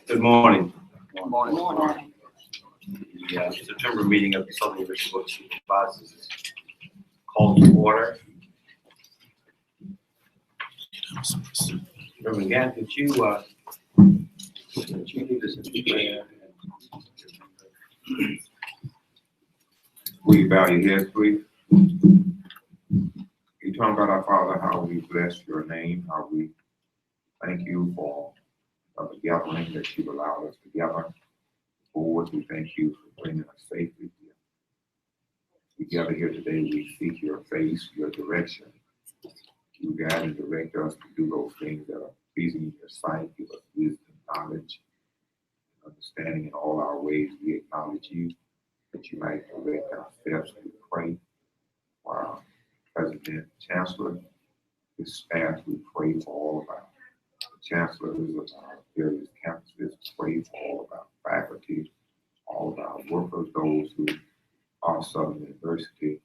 Good morning. Good morning. The September meeting of the Southern District Board of Supervisors is called to order. Reverend Gant, did you lead us in prayer? Will you bow your heads, please? You talk about our Father, how we bless your name, how we thank you for the gathering that you allowed us to gather. Lord, we thank you for bringing us safely here. We gather here today, we seek your face, your direction. You guide and direct us to do those things that are pleasing in your sight. Give us wisdom, knowledge, understanding in all our ways. We acknowledge you, that you might direct our steps. We pray for our President, Chancellor, his staff. We pray for all of our chancellors of our various campuses. Pray for all of our faculty, all of our workers, those who are Southern University.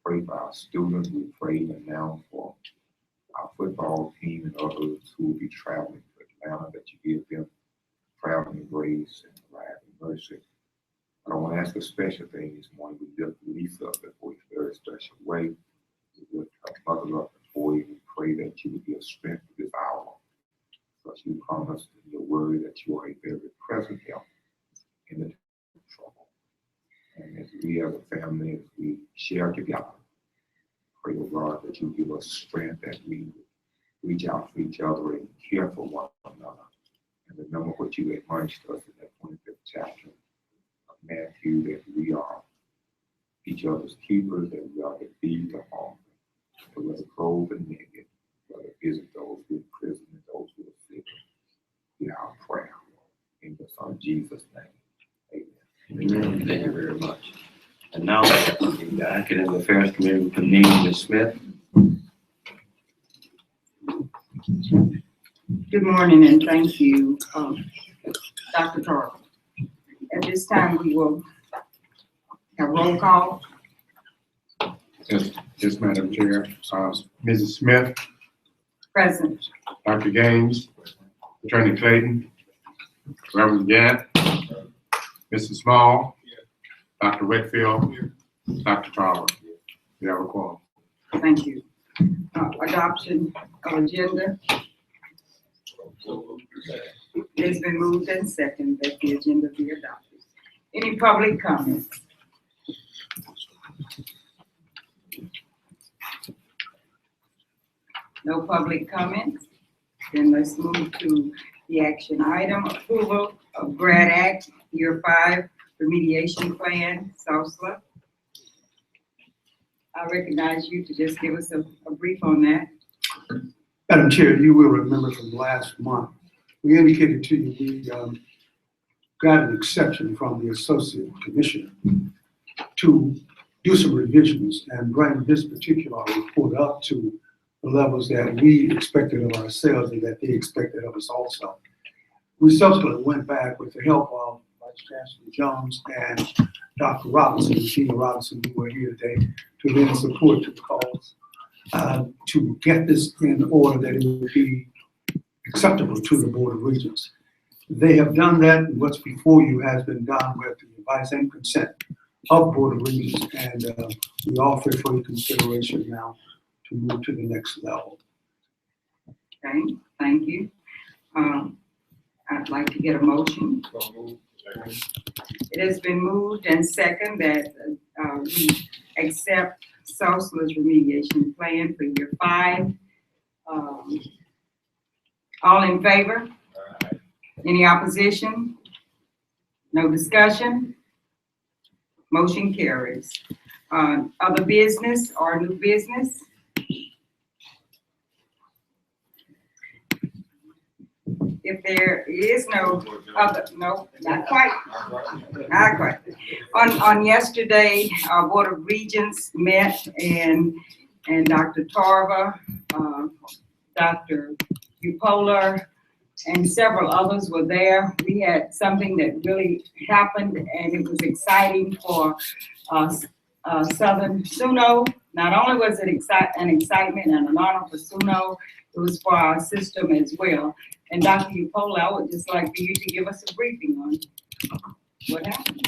Pray for our students. We pray now for our football team and others who will be traveling to Atlanta, that you give them traveling grace and arriving mercy. I want to ask a special thing this morning. We lift Lisa up before you in a very special way. We lift her mother up before you. We pray that you would be a strength for this hour. Because you promised in your word that you are a very present help in the trouble. And as we as a family, as we share together, pray, oh God, that you give us strength, that we reach out for each other and care for one another. And remember what you admonished us in that 25th chapter of Matthew, that we are each other's keepers, that we are to feed the hungry, that we are to clothe the naked, we are to visit those who are in prison and those who are sick. Hear our prayer in the Son Jesus' name. Amen. Amen. Thank you very much. And now, the Academic Affairs Committee will convene. Ms. Smith. Good morning and thank you, Dr. Tarver. At this time, we will have roll call. Yes, Madam Chair. Mrs. Smith, Present. Dr. Gaines, Attorney Clayton, Reverend Gant, Mrs. Small, Dr. Whitfield, Dr. Tarver. You have a quorum. Thank you. Adoption of agenda. It has been moved and seconded that the agenda be adopted. Any public comments? No public comments? Then let's move to the action item, approval of Grad Act Year 5 remediation plan, SOSLA. I recognize you to just give us a brief on that. Madam Chair, you will remember from last month, we indicated to you we got an exception from the Associate Commissioner to do some revisions and bring this particular report up to the levels that we expected of ourselves and that they expected of us also. We subsequently went back with the help of Vice Chancellor Jones and Dr. Robinson, Sheila Robinson, who are here today, to lend support to the cause, to get this in order that it would be acceptable to the Board of Regents. They have done that, and what's before you has been done with the advice and consent of Board of Regents, and we offer it for your consideration now to move to the next level. Okay, thank you. I'd like to get a motion. It has been moved and second that we accept SOSLA's remediation plan for Year 5. All in favor? Any opposition? No discussion? Motion carries. Other business or new business? if there is no other, no, not quite, not quite. On yesterday, our Board of Regents met and Dr. Tarver, Dr. Upola, and several others were there. We had something that really happened, and it was exciting for Southern Suno. Not only was it an excitement and an honor for Suno, it was for our system as well. And Dr. Upola, I would just like for you to give us a briefing on what happened.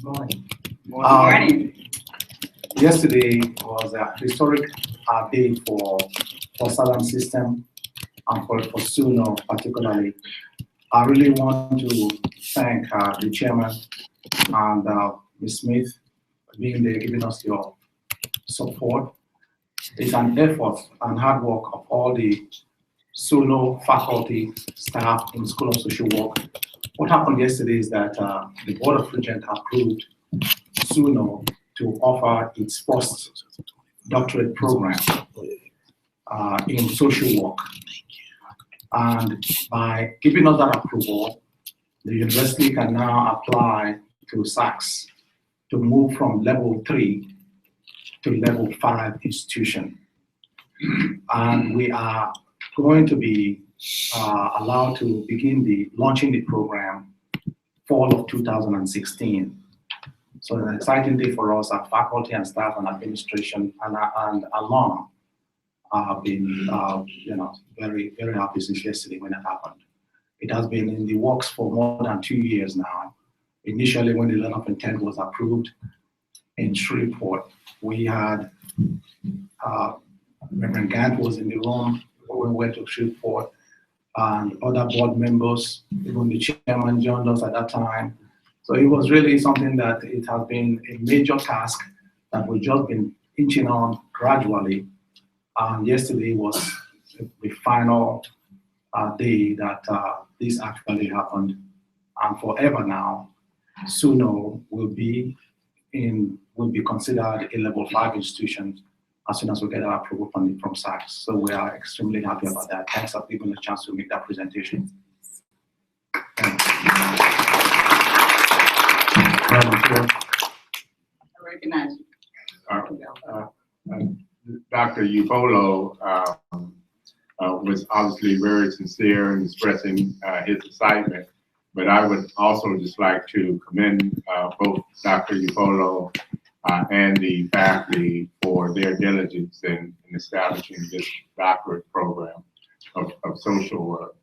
Morning. Morning. Yesterday was a historic day for Southern System and for Suno particularly. I really want to thank the chairman and Ms. Smith for being there, giving us your support. It's an effort and hard work of all the Suno faculty, staff in the School of Social Work. What happened yesterday is that the Board of Regents approved Suno to offer its first doctorate program in social work. And by giving us that approval, the university can now apply to SACS to move from level 3 to level 5 institution. And we are going to be allowed to begin launching the program fall of 2016. So it's an exciting day for us, our faculty and staff and administration and alum have been very, very happy since yesterday when it happened. It has been in the works for more than 2 years now. Initially, when the letter of intent was approved in Shreveport, we had Reverend Gant was in the room when we went to Shreveport, and other board members, even the chairman joined us at that time. So it was really something that it has been a major task that we've just been inching on gradually. And yesterday was the final day that this actually happened. And forever now, Suno will be considered a level 5 institution as soon as we get our approval from SACS. So we are extremely happy about that. Thanks for giving us a chance to make that presentation. I recognize you. Dr. Upola was obviously very sincere in expressing his excitement, but I would also just like to commend both Dr. Upola and the faculty for their diligence in establishing this doctorate program of social work.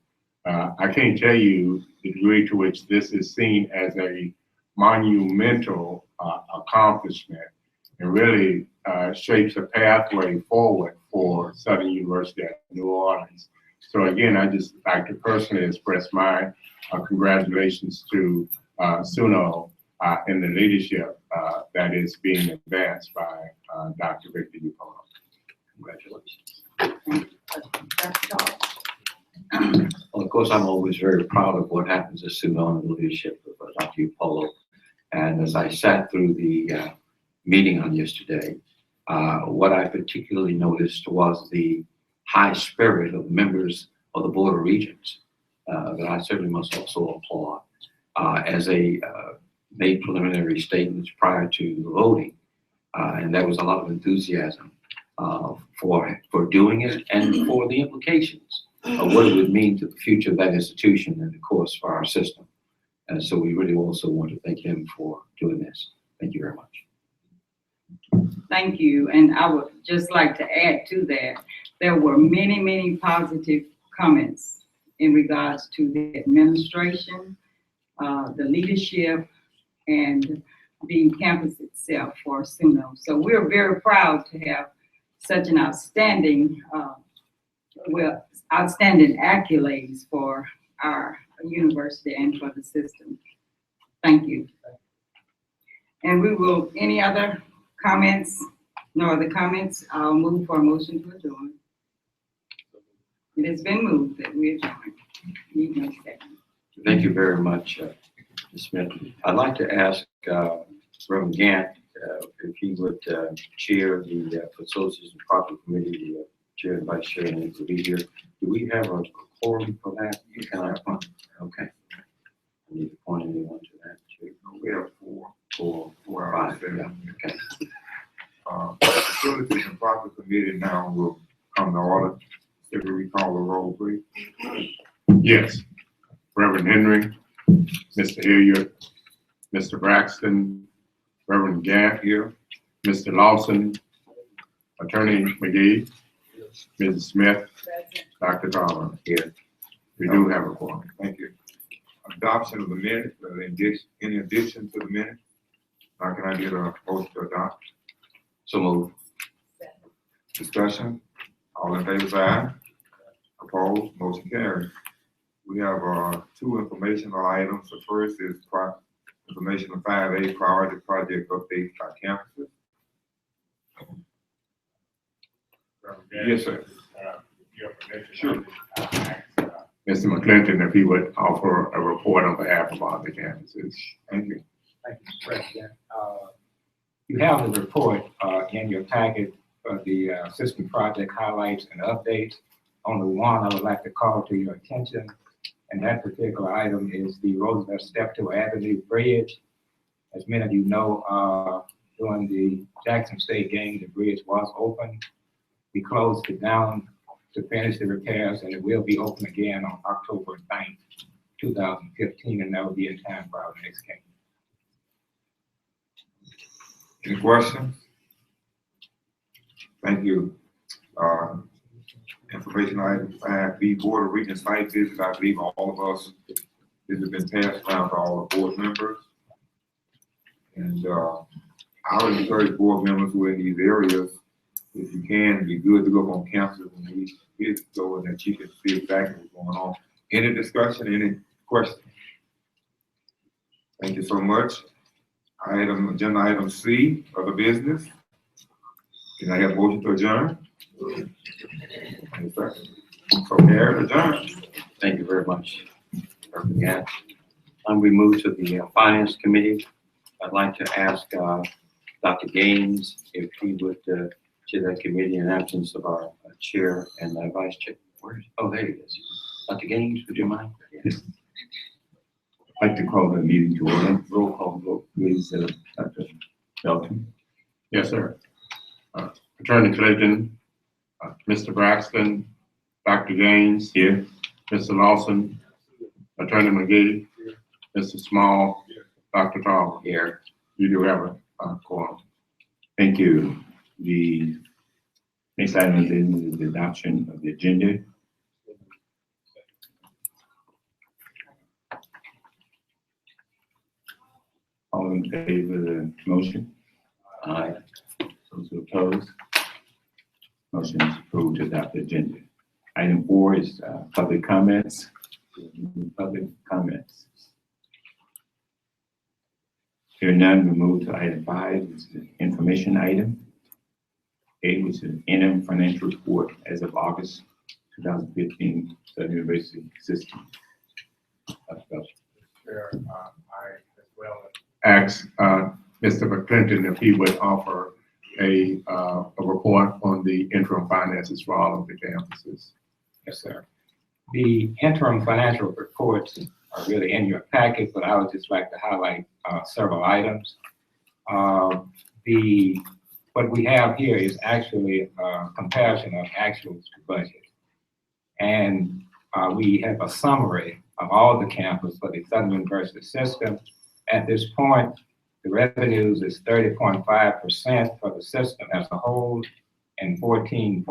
I can't tell you the degree to which this is seen as a monumental accomplishment and really shapes a pathway forward for Southern University at New Orleans. So again, I just like to personally express my congratulations to Suno and the leadership that is being advanced by Dr. Victor Upola. Congratulations. Well, of course, I'm always very proud of what happens at Suno under the leadership of Dr. Upola. And as I sat through the meeting on yesterday, what I particularly noticed was the high spirit of members of the Board of Regents that I certainly must also applaud as they made preliminary statements prior to the voting. And there was a lot of enthusiasm for doing it and for the implications of what it would mean to the future of that institution and, of course, for our system. And so we really also want to thank him for doing this. Thank you very much. Thank you. And I would just like to add to that, there were many, many positive comments in regards to the administration, the leadership, and the campus itself for Suno. So we're very proud to have such an outstanding, outstanding accolades for our university and for the system. Thank you. And we will, any other comments? No other comments? I'll move for a motion to adjourn. It has been moved that we adjourn. Need no second. Thank you very much, Ms. Smith. I'd like to ask Reverend Gant if he would chair the Facilities and Property Committee, Chair and Vice Chair need to be here. Do we have a quorum for that? Can I appoint? Okay. I need to appoint anyone to that, Chair. We have four. Four, Five, five, yeah, okay. Facilities and Proper Committee now will come to order. If we recall the roll, please. Yes. Reverend Henry, Mr. Hilliard, Mr. Braxton, Reverend Gant here, Mr. Lawson, Attorney McGee, Mrs. Smith, Dr. Garland here. We do have a quorum. Thank you. Adoption of the minutes, any addition to the minutes? Now can I get a motion to adopt? So move. Discussion? All in favor, say aye. Opposed? Motion carries. We have two informational items. The first is information of 5A priority project updates by campuses. Yes, sir. Sure. Mr. McClinton, if he would offer a report on behalf of all the campuses. Thank you. Thank you, Mr. President. You have the report in your packet of the system project highlights and updates. Only one I would like to call to your attention, and that particular item is the Roosevelt Step 2 Avenue Bridge. As many of you know, during the Jackson State game, the bridge was open. We closed it down to finish the repairs, and it will be open again on October 9th, 2015, and that will be in time for our next game. Any questions? Thank you. Information item 5B, Board of Regents site visits. I believe all of us, this has been passed around to all the board members. And I would encourage board members who are in these areas, if you can, it'd be good to go on campus and we get to go and that you can see exactly what's going on. Any discussion, any questions? Thank you so much. Agenda item C, other business. Can I have a motion to adjourn? So carried, adjourn. Thank you very much, Reverend Gant. We move to the Finance Committee. I'd like to ask Dr. Gaines if he would chair that committee in absence of our chair and vice chair. Oh, there he is. Dr. Gaines, would you mind? Yes. I'd like to call the meeting to order. Roll call vote, please, Dr. Belton. Yes, sir. Attorney Clayton, Mr. Braxton, Dr. Gaines, Here. Mr. Lawson, Attorney McGee, Mr. Small, Dr. Tarver. Here. You do have a quorum. Thank you. The next item is the adoption of the agenda. All in favor of the motion? Aye. Those who oppose? Motion is approved to adopt the agenda. Item 4 is public comments. Public comments. Hearing none, we move to item 5, which is the information item. A, which is interim financial report as of August 2015, Southern University System. Chair, I as well ask Mr. McClinton if he would offer a report on the interim finances for all of the campuses. Yes, sir. The interim financial reports are really in your packet, but I would just like to highlight several items. What we have here is actually a comparison of actuals to budget. And we have a summary of all the campuses for the Southern University system. At this point, the revenues is 30.5% for the system as a whole and 14%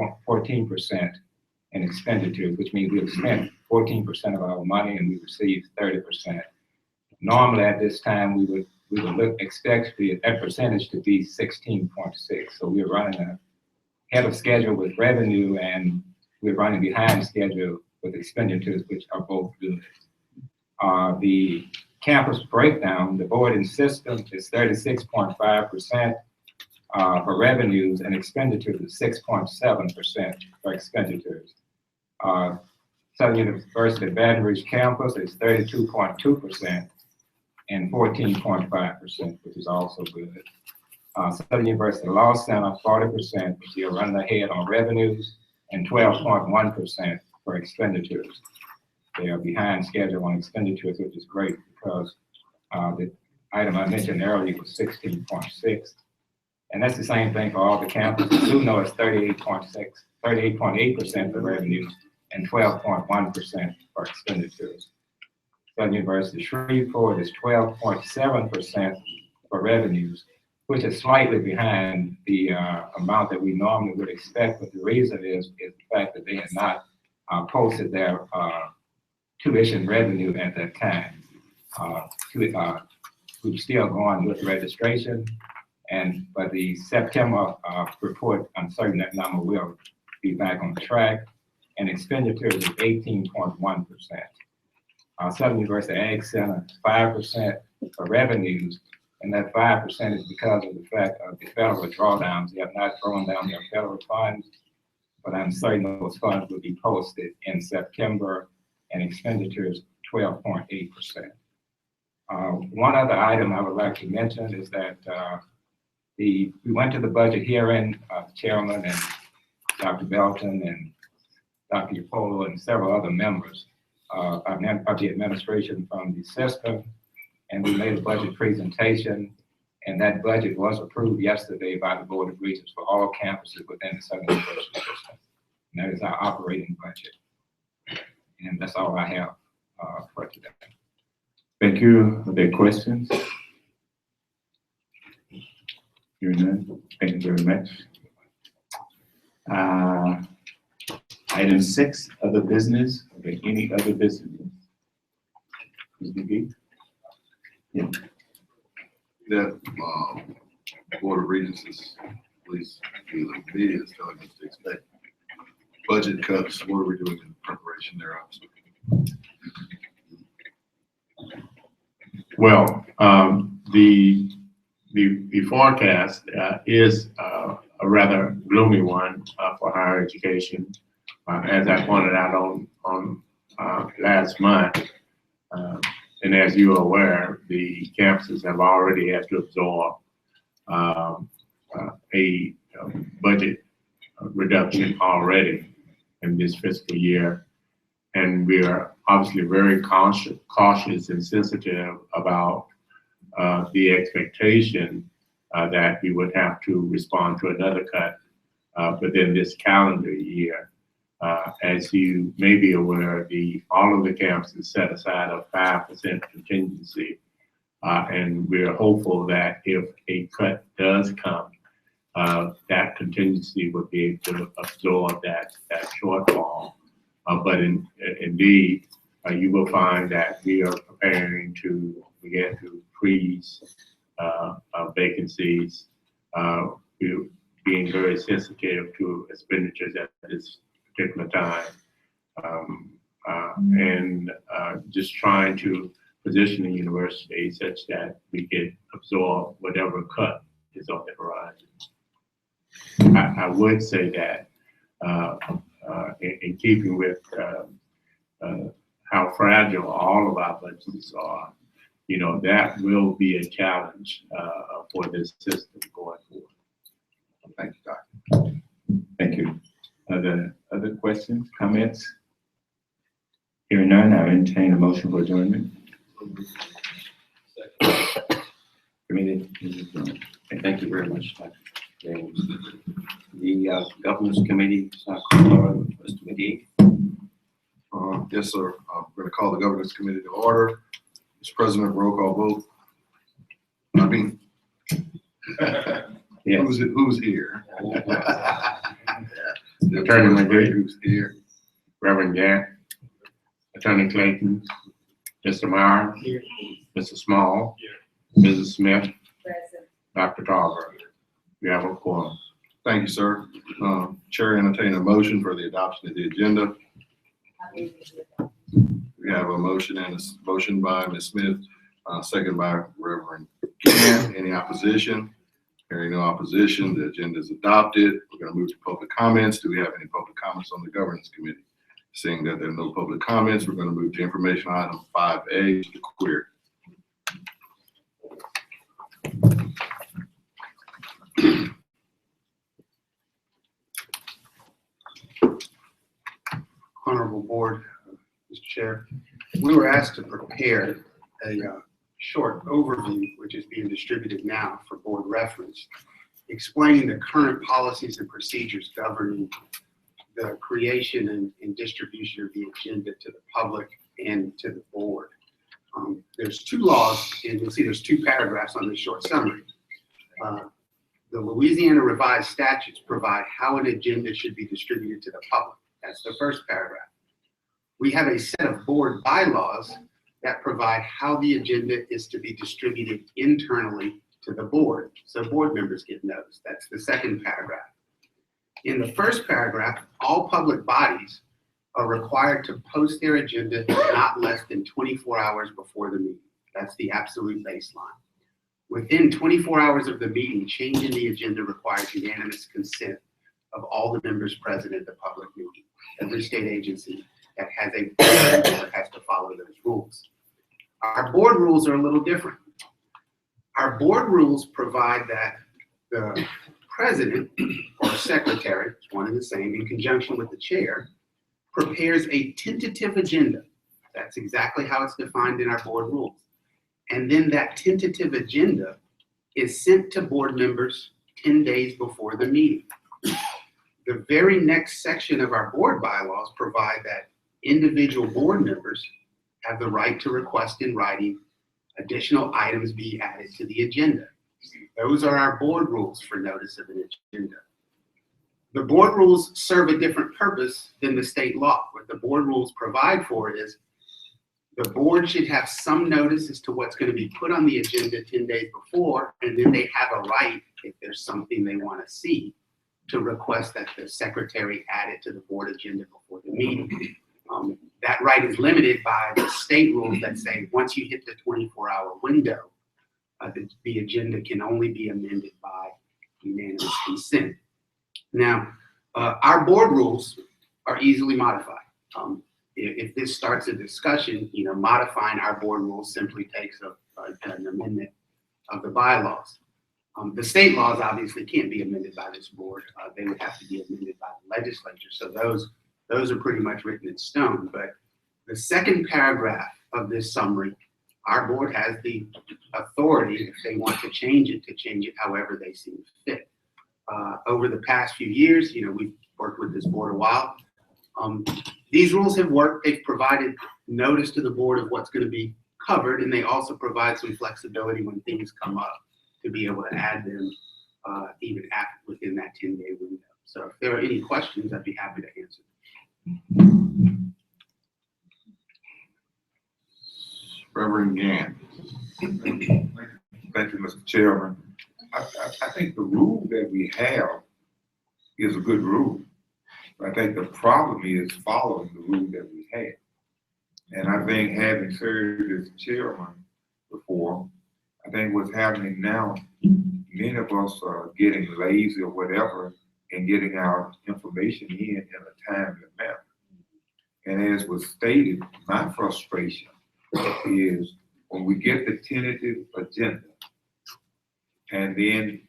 in expenditures, which means we've spent 14% of our money and we received 30%. Normally at this time, we would expect that percentage to be 16.6. So we're running ahead of schedule with revenue and we're running behind schedule with expenditures, which are both good. The campus breakdown, the boarding system is 36.5% for revenues and expenditures is 6.7% for expenditures. Southern University Baton Rouge campus is 32.2% and 14.5%, which is also good. Southern University Law Center, 40%, which you're running ahead on revenues and 12.1% for expenditures. They are behind schedule on expenditures, which is great because the item I mentioned earlier was 16.6. And that's the same thing for all the campuses. Suno is 38.8% for revenues and 12.1% for expenditures. Southern University Shreveport is 12.7% for revenues, which is slightly behind the amount that we normally would expect. But the reason is the fact that they had not posted their tuition revenue at that time. We're still going with registration, but the September report, I'm certain that number will be back on track, and expenditures is 18.1%. Southern University Ag Center, 5% for revenues, and that 5% is because of the fact of the federal drawdowns. They have not drawn down their federal funds, but I'm certain those funds will be posted in September, and expenditures 12.8%. One other item I would like to mention is that we went to the budget hearing, Chairman and Dr. Belton and Dr. Upolo and several other members of the administration from the system, and we made a budget presentation, and that budget was approved yesterday by the Board of Regents for all campuses within the Southern University system. And that is our operating budget. And that's all I have for today. Thank you. Are there questions? Hearing none, thank you very much. Item 6, other business. Are there any other business? Ms. McGee? Yeah. That Board of Regents is, at least the media is telling us to expect budget cuts. What are we doing in preparation thereof? Well, the forecast is a rather gloomy one for higher education. As I pointed out on last month, and as you are aware, the campuses have already had to absorb a budget reduction already in this fiscal year. And we are obviously very cautious and sensitive about the expectation that we would have to respond to another cut within this calendar year. As you may be aware, all of the campuses set aside a 5% contingency, and we are hopeful that if a cut does come, that contingency would be able to absorb that shortfall. But indeed, you will find that we are preparing to begin to freeze vacancies. We're being very sensitive to expenditures at this particular time, and just trying to position the university such that we can absorb whatever cut is on the horizon. I would say that in keeping with how fragile all of our budgets are, that will be a challenge for this system going forward. Thank you, Doctor. Thank you. Other questions, comments? Hearing none, I entertain a motion for adjournment. Committee is adjourned. Thank you very much, Dr. James. The Governance Committee, Mr. McGee. Yes, sir. I'm going to call the Governance Committee to order. Mr. President, roll call vote. I mean, Yes. who's here? Attorney McGee. Who's here? Reverend Gant, Attorney Clayton, Mr. Meyer, Mr. Small, Mrs. Smith, Dr. Tarver. We have a quorum. Thank you, sir. Chair, entertain a motion for the adoption of the agenda. We have a motion and a motion by Ms. Smith, second by Reverend Gant. Any opposition? Hearing no opposition, the agenda is adopted. We're going to move to public comments. Do we have any public comments on the Governance Committee? Seeing that there are no public comments, we're going to move to information item 5A, the query. Chair. We were asked to prepare a short overview, which is being distributed now for board reference, explaining the current policies and procedures governing the creation and distribution of the agenda to the public and to the board. There's two laws, and you'll see there's two paragraphs on this short summary. The Louisiana revised statutes provide how an agenda should be distributed to the public. That's the first paragraph. We have a set of board bylaws that provide how the agenda is to be distributed internally to the board, so board members get notice. That's the second paragraph. In the first paragraph, all public bodies are required to post their agenda not less than 24 hours before the meeting. That's the absolute baseline. Within 24 hours of the meeting, change in the agenda requires unanimous consent of all the members present at the public meeting. Every state agency that has a board has to follow those rules. Our board rules are a little different. Our board rules provide that the president or secretary, one and the same, in conjunction with the chair, prepares a tentative agenda. That's exactly how it's defined in our board rules. And then that tentative agenda is sent to board members 10 days before the meeting. The very next section of our board bylaws provide that individual board members have the right to request in writing additional items be added to the agenda. Those are our board rules for notice of an agenda. The board rules serve a different purpose than the state law. What the board rules provide for is the board should have some notice as to what's going to be put on the agenda 10 days before, and then they have a right, if there's something they want to see, to request that the secretary add it to the board agenda before the meeting. That right is limited by the state rules that say once you hit the 24-hour window, the agenda can only be amended by unanimous consent. Now, our board rules are easily modified. If this starts a discussion, modifying our board rules simply takes an amendment of the bylaws. The state laws obviously can't be amended by this board. They would have to be amended by the legislature. So those are pretty much written in stone. But the second paragraph of this summary, our board has the authority, if they want to change it however they see fit. Over the past few years, we've worked with this board a while. These rules have worked. They've provided notice to the board of what's going to be covered, and they also provide some flexibility when things come up to be able to add them even within that 10-day window. So if there are any questions, I'd be happy to answer. Reverend Gann. Thank you, Mr. Chairman. I think the rule that we have is a good rule. I think the problem is following the rule that we have. And I think having served as chairman before, I think what's happening now, many of us are getting lazy or whatever and getting our information in a timely manner. And as was stated, my frustration is when we get the tentative agenda and then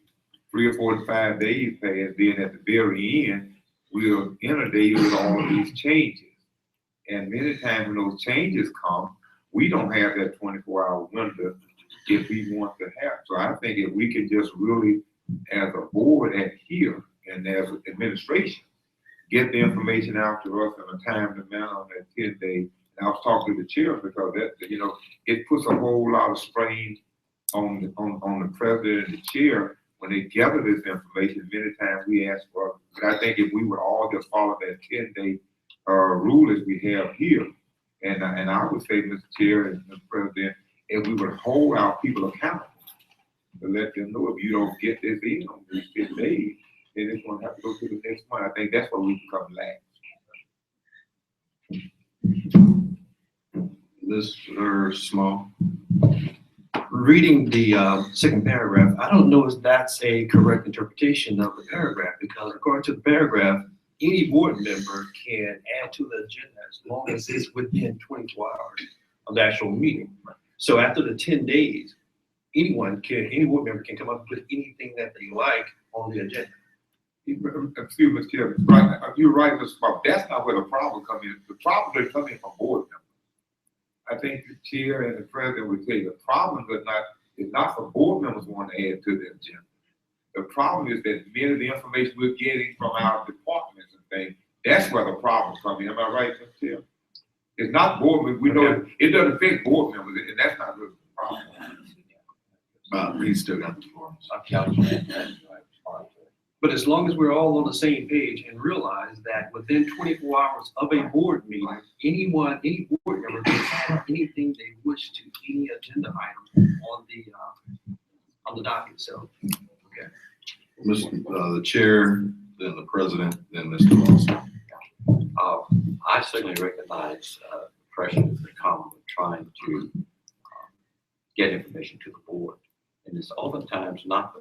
3 or 4 to 5 days pass, then at the very end, we're inundated with all of these changes. And many times when those changes come, we don't have that 24-hour window if we want to have. So I think if we can just really, as a board adhere and as an administration, get the information out to us in a timely manner on that 10-day. And I was talking to the chair because that, it puts a whole lot of strain on the president and the chair when they gather this information. Many times we ask for, but I think if we would all just follow that 10-day rule as we have here, and I would say, Mr. Chair and Mr. President, if we would hold our people accountable to let them know if you don't get this in on these 10 days, then it's going to have to go to the next one. I think that's where we become lax. Mr. Small. Reading the second paragraph, I don't know if that's a correct interpretation of the paragraph, because according to the paragraph, any board member can add to the agenda as long as it's within 24 hours of the actual meeting. So after the 10 days, any board member can come up with anything that they like on the agenda. Excuse me, Mr. Chairman. Right, you're right, Mr. Small. That's not where the problem comes in. The problem is coming from board members. I think the chair and the president would say the problem is not for board members wanting to add to the agenda. The problem is that many of the information we're getting from our departments and things, that's where the problems come in. Am I right, Mr. Chair? It's not board members. We know it doesn't affect board members, and that's not really the problem. He's still got the floor. But as long as we're all on the same page and realize that within 24 hours of a board meeting, any board member can add anything they wish to any agenda item on the docket. So, okay. The chair, then the president, then Mr. Lawson. I certainly recognize the pressures that come with trying to get information to the board. And it's oftentimes not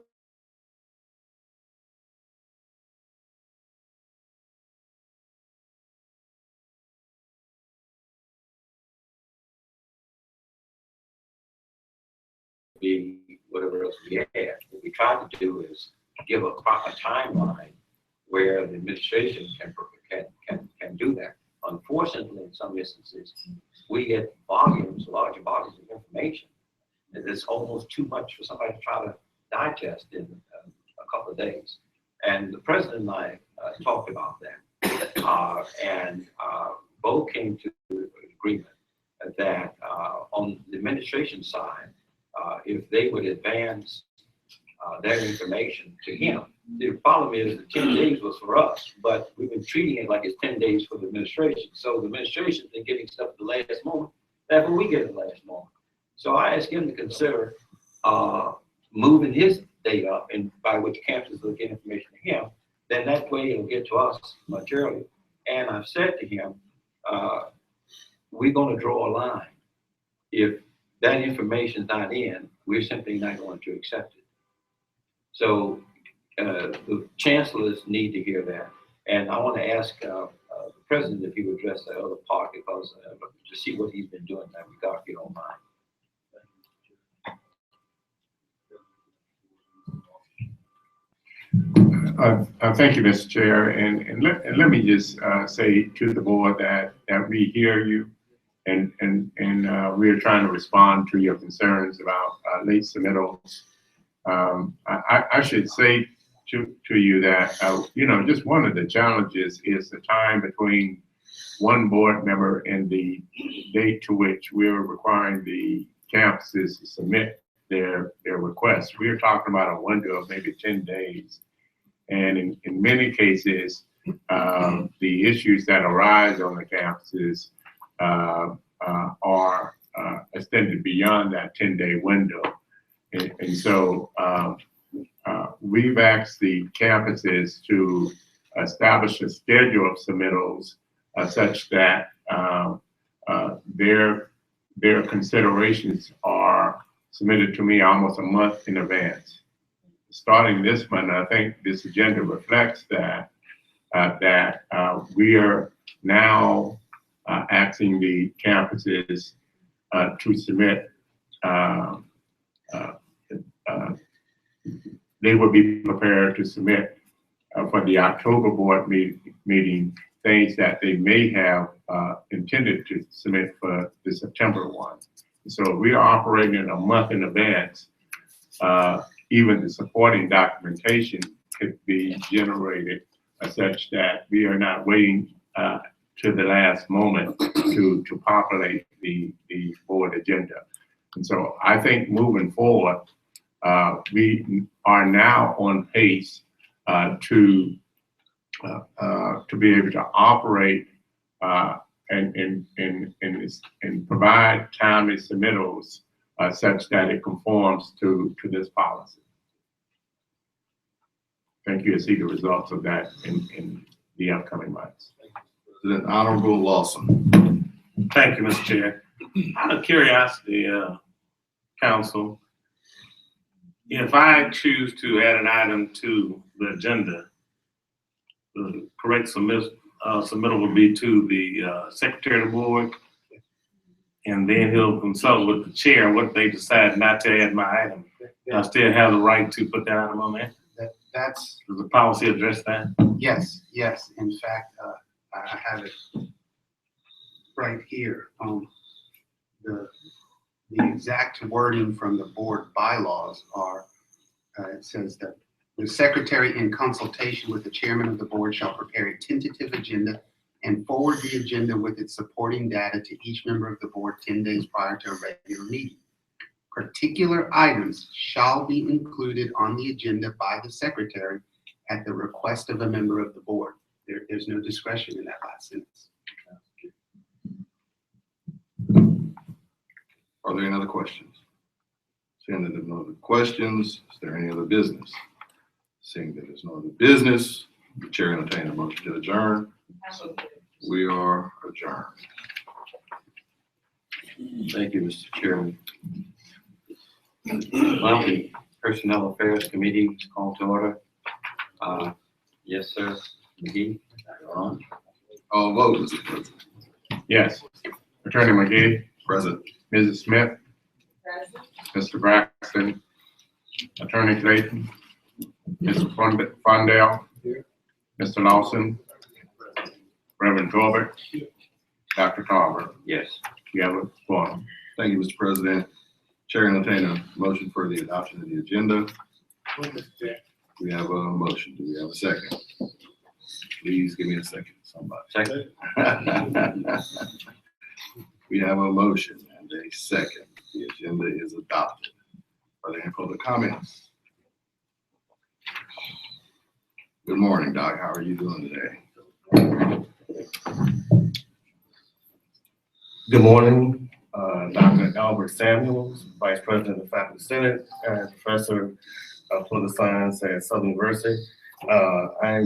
be whatever else we have. What we try to do is give a proper timeline where the administration can do that. Unfortunately, in some instances, we get larger volumes of information, and it's almost too much for somebody to try to digest in a couple of days. And the president and I talked about that, and both came to an agreement that on the administration side, if they would advance their information to him. The problem is the 10 days was for us, but we've been treating it like it's 10 days for the administration. So the administration's been getting stuff at the last moment. That's what we get at the last moment. So I asked him to consider moving his date up, and by which campuses will get information to him. Then that way it'll get to us much earlier. And I've said to him, we're going to draw a line. If that information is not in, we're simply not going to accept it. So the chancellors need to hear that. And I want to ask the president if he would address that other part, because to see what he's been doing in that regard, if you don't mind. Thank you, Mr. Chair. And let me just say to the board that we hear you, and we are trying to respond to your concerns about late submittals. I should say to you that, just one of the challenges is the time between one board member and the date to which we're requiring the campuses to submit their requests. We're talking about a window of maybe 10 days. And in many cases, the issues that arise on the campuses are extended beyond that 10-day window. And so we've asked the campuses to establish a schedule of submittals such that their considerations are submitted to me almost a month in advance. Starting this month, I think this agenda reflects that we are now asking the campuses to submit. They will be prepared to submit for the October board meeting things that they may have intended to submit for the September one. So we are operating a month in advance. Even the supporting documentation could be generated such that we are not waiting to the last moment to populate the board agenda. And so I think moving forward, we are now on pace to be able to operate and provide timely submittals such that it conforms to this policy. Thank you. To see the results of that in the upcoming months. President Honorable Lawson. Thank you, Mr. Chair. Out of curiosity, Council, if I choose to add an item to the agenda, the correct submittal will be to the Secretary of the Board, and then he'll consult with the chair what they decide not to add my item. I still have the right to put that item on there? That's, Does the policy address that? yes. In fact, I have it right here. the exact wording from the board bylaws are, it says that the secretary in consultation with the chairman of the board shall prepare a tentative agenda and forward the agenda with its supporting data to each member of the board 10 days prior to a regular meeting. Particular items shall be included on the agenda by the secretary at the request of a member of the board. There's no discretion in that last sentence. Are there any other questions? Seeing that there's no other questions, is there any other business? Seeing that there's no other business, the chair entertains a motion to adjourn. We are adjourned. Thank you, Mr. Chairman. Well, the Personnel Affairs Committee is called to order. Yes, sir. McGee, you're on. All vote, Mr. President. Yes. Attorney McGee, Present. Mrs. Smith, Mr. Braxton, Attorney Clayton, Mr. Fundell, Mr. Lawson, Reverend Corbett, Dr. Carver. Yes. You have a forum. Thank you, Mr. President. Chair entertain a motion for the adoption of the agenda. We have a motion. Do we have a second? Please give me a second, somebody. Second. We have a motion and a second. The agenda is adopted. Are there any further comments? Good morning, Doc. How are you doing today? Good morning, Dr. Albert Samuels, Vice President of the Faculty Senate and Professor of Political Science at Southern University. I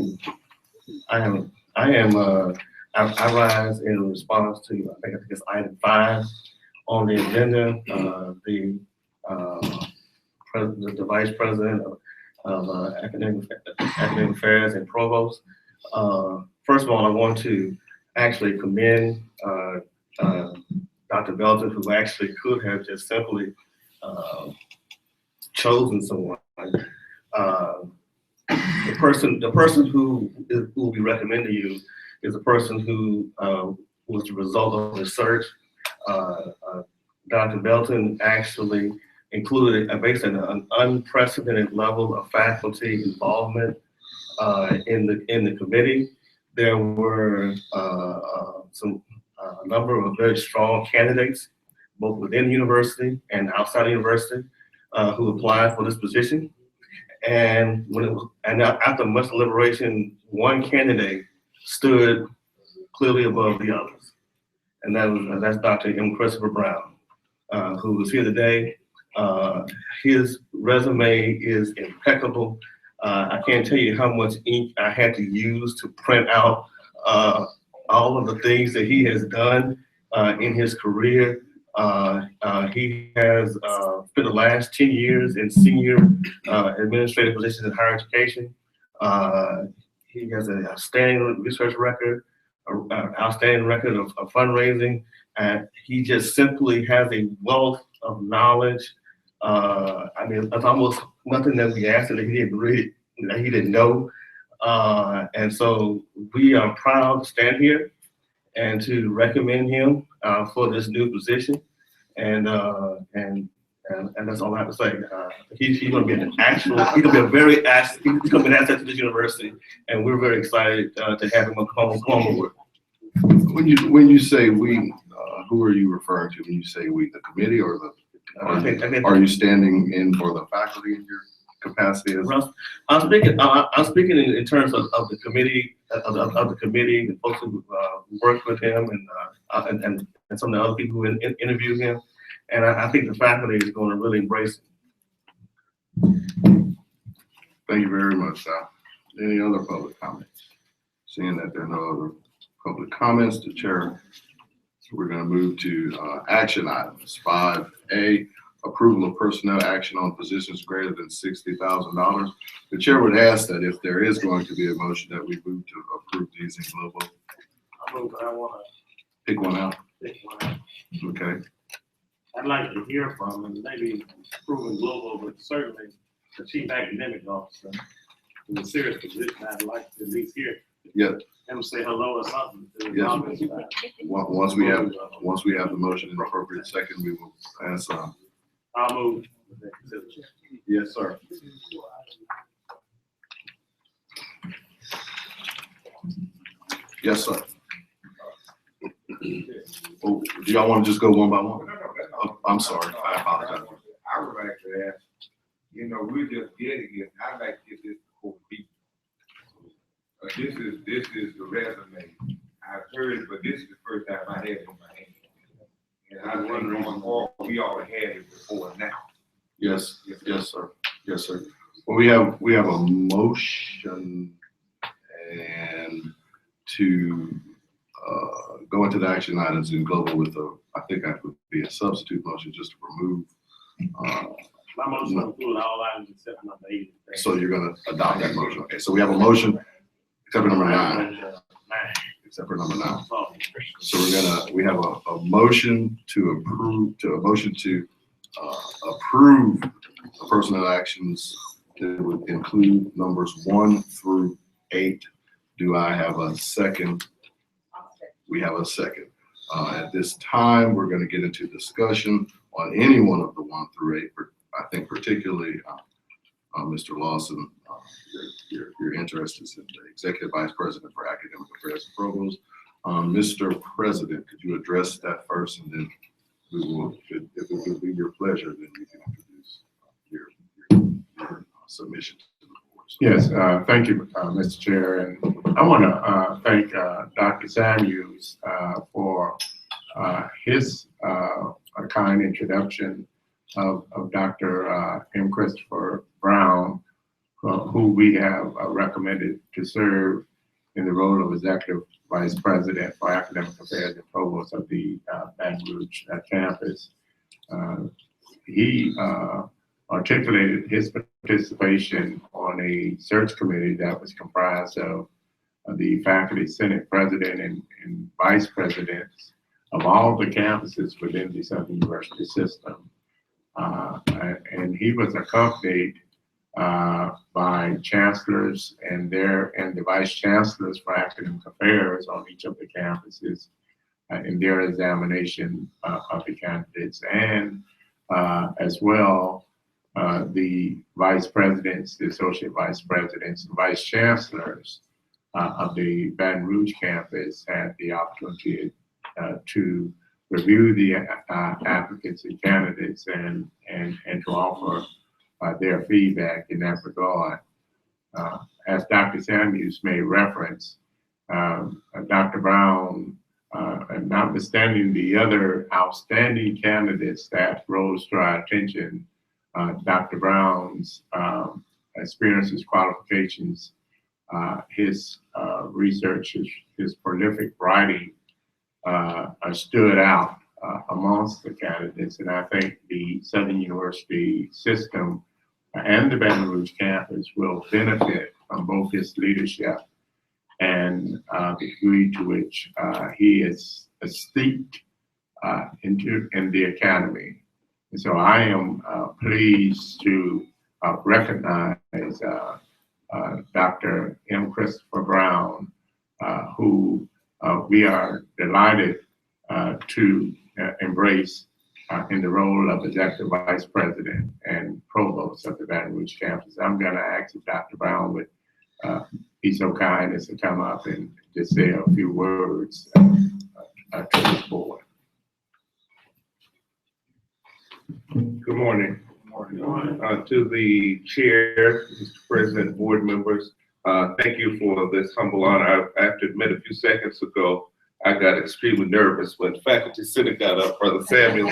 rise in response to, I think it's item 5 on the agenda. The Vice President of Academic Affairs and Provost. First of all, I want to actually commend Dr. Belton, who actually could have just simply chosen someone. The person who will be recommended to you is a person who was the result of research. Dr. Belton actually included basically an unprecedented level of faculty involvement in the committee. There were a number of very strong candidates, both within the university and outside the university, who applied for this position. And after much deliberation, one candidate stood clearly above the others, and that's Dr. M. Christopher Brown, who is here today. His resume is impeccable. I can't tell you how much ink I had to use to print out all of the things that he has done in his career. He has spent the last 10 years in senior administrative positions in higher education. He has an outstanding research record, an outstanding record of fundraising, and he just simply has a wealth of knowledge. I mean, that's almost nothing that we asked him that he didn't read, that he didn't know. And so we are proud to stand here and to recommend him for this new position. And that's all I have to say. He's going to be an actual, he's going to be a very asset, he's going to be an asset to this university, and we're very excited to have him come aboard. When you say we, who are you referring to when you say we, the committee or the? Are you standing in for the faculty in your capacity as? I'm speaking in terms of the committee, of the committee, the folks who worked with him, and some of the other people who interviewed him, and I think the faculty is going to really embrace him. Thank you very much, Sal. Any other public comments? Seeing that there are no other public comments, the chair. We're going to move to action items. 5A, approval of personnel action on positions greater than $60,000. The chair would ask that if there is going to be a motion that we move to approve these in global. I want to Pick one out. pick one out. Okay. I'd like to hear from, and maybe proven global, but certainly the chief academic officer in a serious position. I'd like to at least hear Yeah. Him say hello or something. Yes. Once we have the motion in the appropriate second, we will pass on. I'll move. Yes, sir. Yes, sir. Oh, do y'all want to just go one by one? Oh, I'm sorry, I apologize. I would like to ask, we're just getting it, I'd like to get this before people. This is the resume. I've heard it, but this is the first time I had it in my hand. And I was wondering, we all had it before now. Yes, yes, sir. Yes, sir. Well, we have a motion and to go into the action items and go with I think that would be a substitute motion just to remove. My motion will include all items except number 8. So you're gonna adopt that motion. Okay, so we have a motion except for number 9. Except for number 9. So we have a motion to approve the personnel actions that would include numbers 1 through 8. Do I have a second? We have a second. At this time, we're going to get into discussion on any one of the 1 through 8. I think particularly, Mr. Lawson, your interest is in the Executive Vice President for Academic Affairs and Provost. Mr. President, could you address that first, and then we will, if it will be your pleasure, then you can introduce your submission to the board. Yes, thank you, Mr. Chair, and I want to thank Dr. Samuels for his kind introduction of Dr. M. Christopher Brown, who we have recommended to serve in the role of Executive Vice President for Academic Affairs and Provost of the Baton Rouge campus. He articulated his participation on a search committee that was comprised of the Faculty Senate President and Vice Presidents of all the campuses within the Southern University system. And he was accompanied by chancellors and the vice chancellors for academic affairs on each of the campuses in their examination of the candidates, and as well the vice presidents, the associate vice presidents, and vice chancellors of the Baton Rouge campus had the opportunity to review the applicants and candidates and to offer their feedback in that regard. As Dr. Samuels made reference, Dr. Brown, notwithstanding the other outstanding candidates that rose to our attention, Dr. Brown's experiences, qualifications, his research, his prolific writing stood out amongst the candidates, and I think the Southern University system and the Baton Rouge campus will benefit from both his leadership and the degree to which he is steeped in the academy. And so I am pleased to recognize Dr. M. Christopher Brown, who we are delighted to embrace in the role of Executive Vice President and Provost of the Baton Rouge campus. I'm going to ask if Dr. Brown would be so kind as to come up and just say a few words to this board. Good morning. To the chair, Mr. President, board members, thank you for this humble honor. I have to admit, a few seconds ago, I got extremely nervous when Faculty Senate got up, Brother Samuel.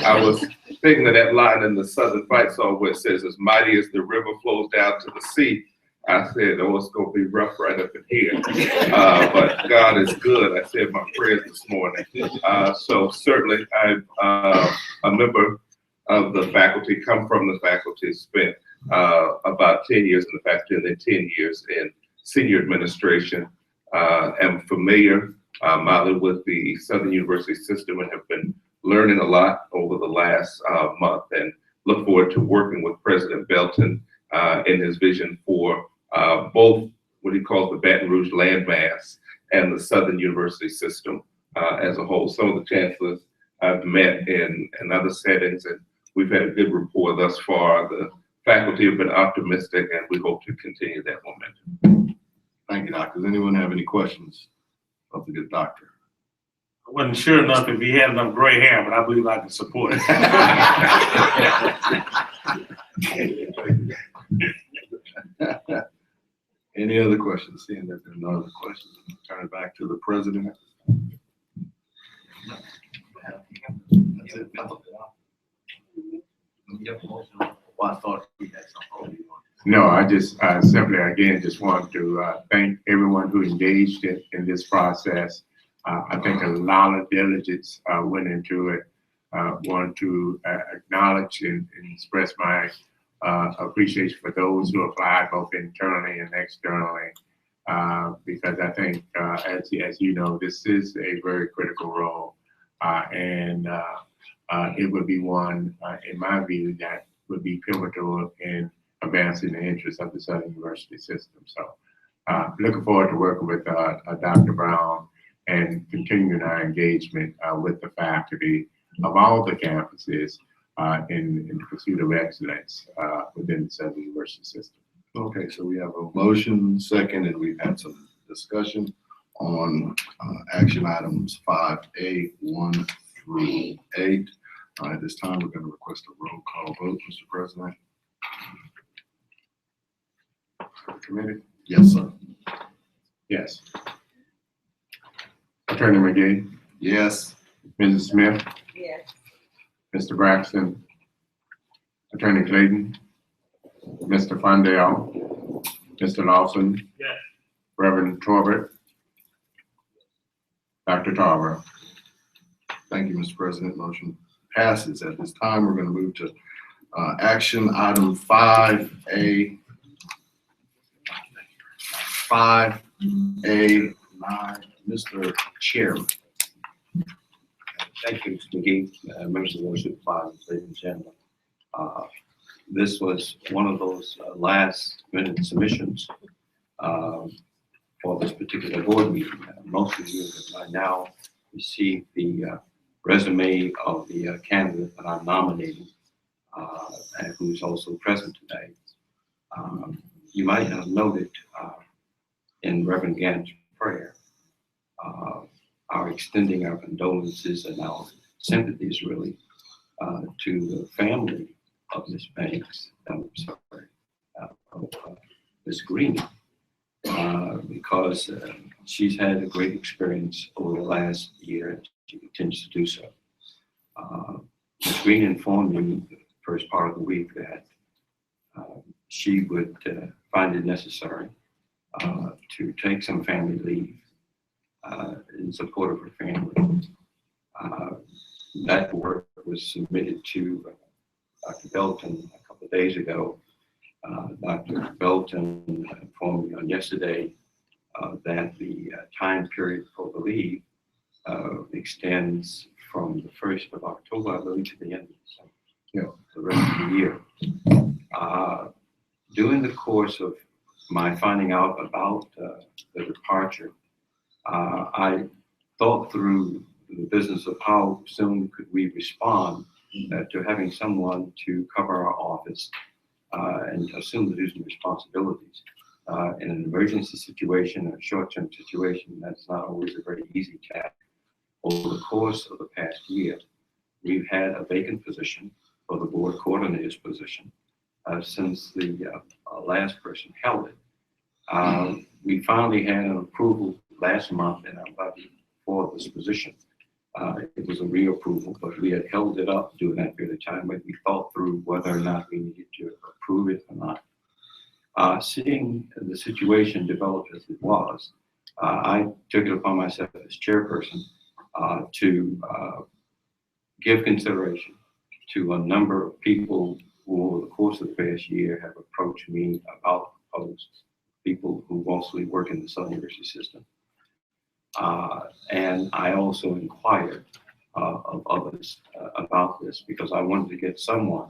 I was thinking of that line in the Southern Fight song where it says, "As mighty as the river flows down to the sea." I said, oh, it's going to be rough right up in here. But God is good. I said my prayers this morning. So certainly I'm a member of the faculty, come from the faculty, spent about 10 years in the faculty and then 10 years in senior administration. Am familiar mildly with the Southern University system and have been learning a lot over the last month, and look forward to working with President Belton in his vision for both what he calls the Baton Rouge landmass and the Southern University system as a whole. Some of the chancellors I've met in other settings, and we've had a good rapport thus far. The faculty have been optimistic, and we hope to continue that momentum. Thank you, doctor. Does anyone have any questions of the good doctor? I wasn't sure enough if he had enough gray hair, but I believe I can support it. Any other questions? Seeing that there are no other questions, I'll turn it back to the president. That's it. Well, I thought we had something. No, I just simply, again, just want to thank everyone who engaged in this process. I think a lot of diligence went into it. Want to acknowledge and express my appreciation for those who applied both internally and externally, because I think, as you know, this is a very critical role, and it would be one, in my view, that would be pivotal in advancing the interests of the Southern University system. So looking forward to working with Dr. Brown and continuing our engagement with the faculty of all the campuses in the pursuit of excellence within the Southern University system. Okay, so we have a motion, second, and we've had some discussion on action items 5A, 1 through 8. At this time, we're going to request a roll call vote, Mr. President. Committee? Yes, sir. Yes. Attorney McGee, Yes. Mrs. Smith, Yes. Mr. Braxton, Attorney Clayton, Mr. Fondale, Mr. Lawson. Yes. Reverend Torbert, Dr. Tarver. Thank you, Mr. President. Motion passes. At this time, we're going to move to action item 5A. 5A9, Mr. Chairman. Thank you, Mr. McGee, members of the Board of Supervisors, ladies and gentlemen. This was one of those last minute submissions for this particular board meeting. Most of you have by now received the resume of the candidate that I'm nominating, and who's also present today. You might have noted in Reverend Gann's prayer, our extending our condolences and our sympathies really to the family of Ms. Banks, Ms. Green, because she's had a great experience over the last year and she continues to do so. Ms. Green informed me the first part of the week that she would find it necessary to take some family leave in support of her family. That work was submitted to Dr. Belton a couple of days ago. Dr. Belton informed me on yesterday that the time period for the leave extends from the 1st of October, I believe, to the end of the rest of the year. During the course of my finding out about the departure, I thought through the business of how soon could we respond to having someone to cover our office and assume the duties and responsibilities. In an emergency situation, a short-term situation, that's not always a very easy task. Over the course of the past year, we've had a vacant position for the board coordinator's position since the last person held it. We finally had an approval last month in our budget for this position. It was a reapproval, but we had held it up during that period of time when we thought through whether or not we needed to approve it or not. Seeing the situation develop as it was, I took it upon myself as chairperson to give consideration to a number of people who over the course of the past year have approached me about posts, people who mostly work in the Southern University system. And I also inquired of others about this because I wanted to get someone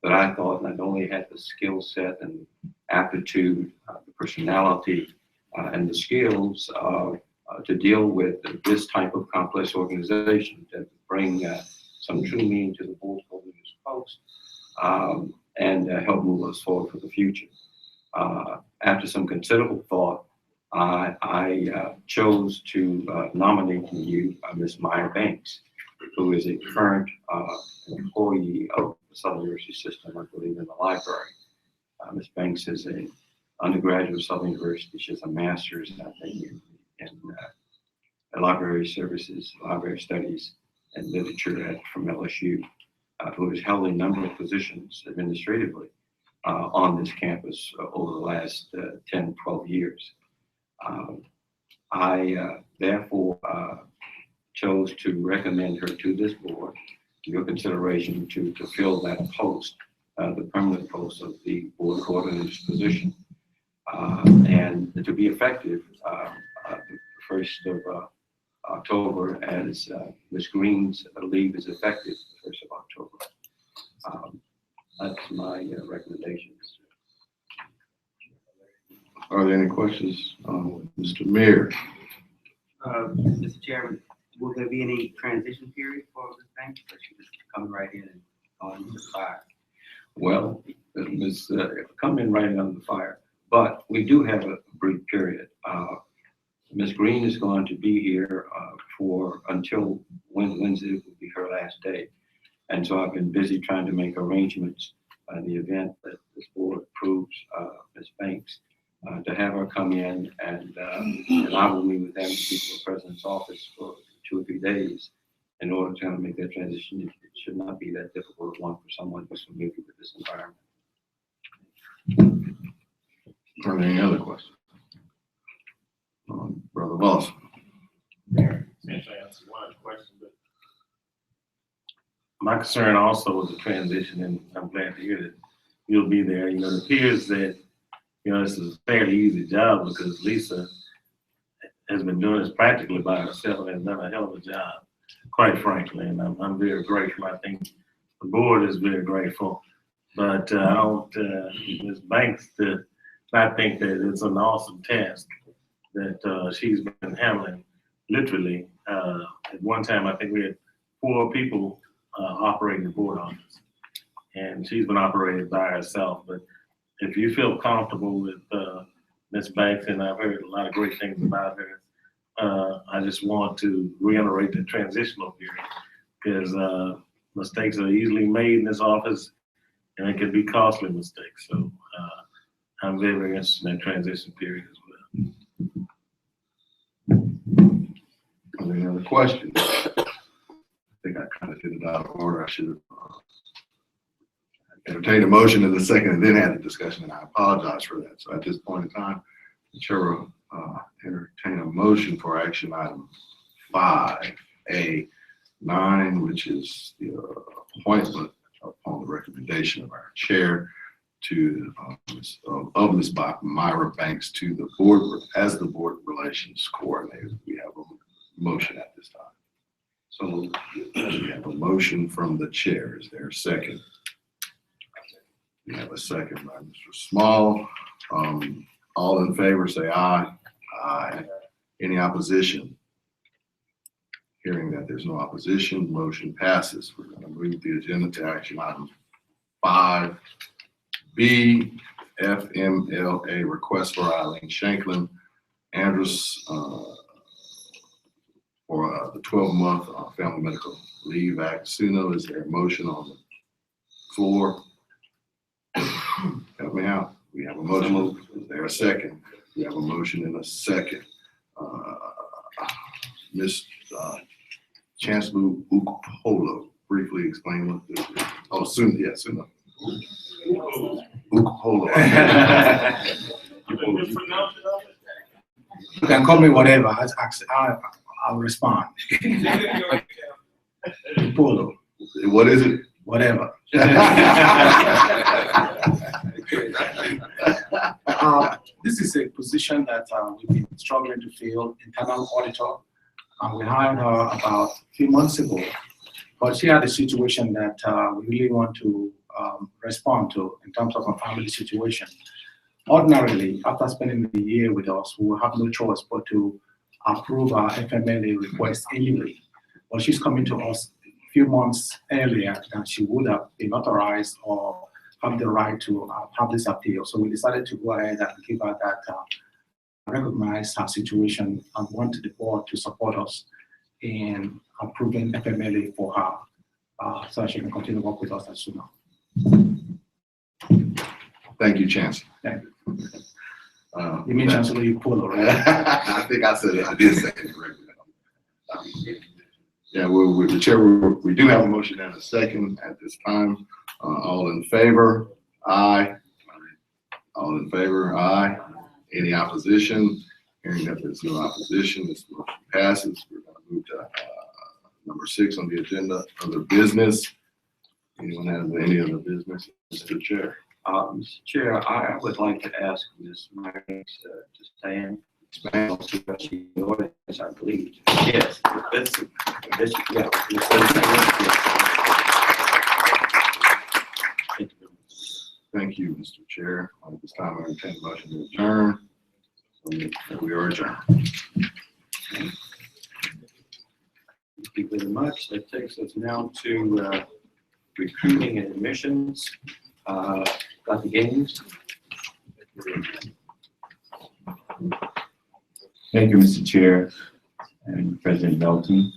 that I thought not only had the skill set and aptitude, the personality, and the skills to deal with this type of complex organization, that bring some true meaning to the board's holdings post, and help move us forward for the future. After some considerable thought, I chose to nominate you Ms. Maya Banks, who is a current employee of the Southern University system, I believe, in the library. Ms. Banks is an undergraduate of Southern University. She has a master's, I think, in library services, library studies, and literature from LSU, who has held a number of positions administratively on this campus over the last 10, 12 years. I therefore chose to recommend her to this board, your consideration to fill that post, the permanent post of the board coordinator's position, and to be effective the 1st of October, as Ms. Green's leave is effective the 1st of October. That's my recommendations. Are there any questions, Mr. Mayor? Mr. Chairman, will there be any transition period for this bank, or should just come right in and on the fire? Well, Ms. Come in right under the fire, but we do have a brief period. Ms. Green is going to be here for until Wednesday will be her last day. And so I've been busy trying to make arrangements in the event that this board approves Ms. Banks to have her come in, and I will meet with them to be in the president's office for 2 or 3 days in order to kind of make that transition. It should not be that difficult one for someone who's familiar with this environment. Are there any other questions? Brother Voss. Essentially answer one question, but my concern also is the transition, and I'm glad to hear that you'll be there. You know, it appears that, you know, this is a fairly easy job because Lisa has been doing this practically by herself and has done a hell of a job, quite frankly, and I'm very grateful. I think the board is very grateful, but I don't, Ms. Banks, I think that it's an awesome task that she's been handling. Literally, at one time, I think we had 4 people operating the board office, and she's been operating by herself. But if you feel comfortable with Ms. Banks, and I've heard a lot of great things about her, I just want to reiterate the transitional period, because mistakes are easily made in this office, and it can be costly mistakes. So I'm very, very interested in that transition period as well. Are there any other questions? I think I kind of did it out of order. I should have entertained a motion in the second and then had the discussion, and I apologize for that. So at this point in time, the chair will entertain a motion for action item 5A9, which is the appointment upon the recommendation of our chair to of Ms. Myra Banks to the board as the board relations coordinator. We have a motion at this time. So we have a motion from the chair. Is there a second? We have a second by Mr. Small. All in favor, say aye. Aye. Any opposition? Hearing that there's no opposition, motion passes. We're going to move the agenda to action item 5B, FMLA request for Eileen Shanklin Andrus for the 12-month Family Medical Leave Act. Suno, is there a motion on the floor? Help me out. We have a motion. Is there a second? We have a motion and a second. Ms. Chancellor Ukpolo, briefly explain what this is. Oh, Suno, yes, Suno. Ukpolo. You can call me whatever. I'll respond. Polo. What is it? Whatever. This is a position that we've been struggling to fill, internal auditor. We hired her about a few months ago, but she had a situation that we really want to respond to in terms of her family situation. Ordinarily, after spending the year with us, we will have no choice but to approve our FMLA request anyway. But she's coming to us a few months earlier than she would have been authorized or have the right to have this appeal. So we decided to go ahead and give her that, recognize her situation and want the board to support us in approving FMLA for her, so she can continue to work with us as soon as. Thank you, Chancellor. Thank you. You mean Chancellor, you pull, right? I think I said it. I did say it correctly. Yeah, well, with the chair, we do have a motion and a second at this time. All in favor? Aye. All in favor? Aye. Any opposition? Hearing that there's no opposition, this motion passes. We're going to move to number 6 on the agenda, other business. Anyone have any other business? Mr. Chair. Mr. Chair, I would like to ask Ms. Myers to stand. Expand on the ordinance, I believe. Yes, yeah. Thank you, Mr. Chair. At this time, I entertain a motion to adjourn. We are adjourned. Thank you very much. That takes us now to recruiting and admissions. Dr. Gaines. Thank you, Mr. Chair and President Belton.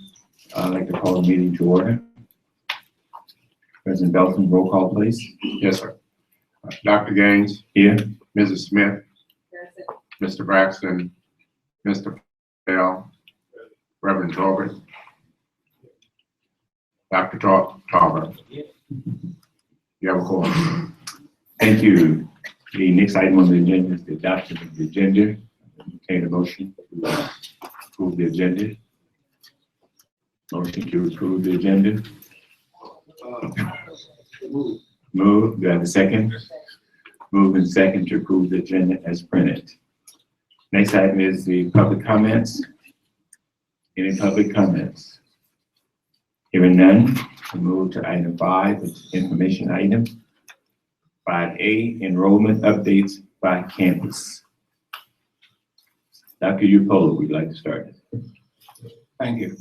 I'd like to call the meeting to order. President Belton, roll call, please. Yes, sir. Dr. Gaines. Here. Mrs. Smith. Mr. Braxton. Mr. Bell. Reverend Tolbert. Dr. Tolbert. You have a call. Thank you. The next item on the agenda is the adoption of the agenda. Entertain a motion to approve the agenda. Motion to approve the agenda. Move. Do I have a second? Move and second to approve the agenda as printed. Next item is the public comments. Any public comments? Hearing none, we move to item 5, it's information item. 5A, enrollment updates by campus. Dr. Upolo, we'd like to start. Thank you.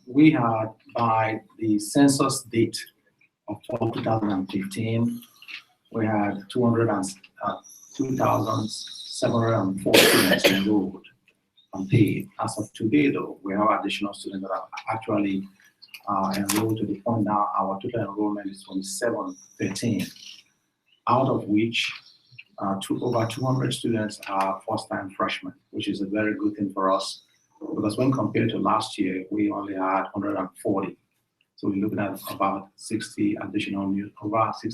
We had, by the census date of 2015, we had 2,704 students enrolled and paid. As of today, though, we have additional students that are actually enrolled to the point now our total enrollment is 2713, out of which over 200 students are first-time freshmen, which is a very good thing for us, because when compared to last year, we only had 140. So we're looking at about 60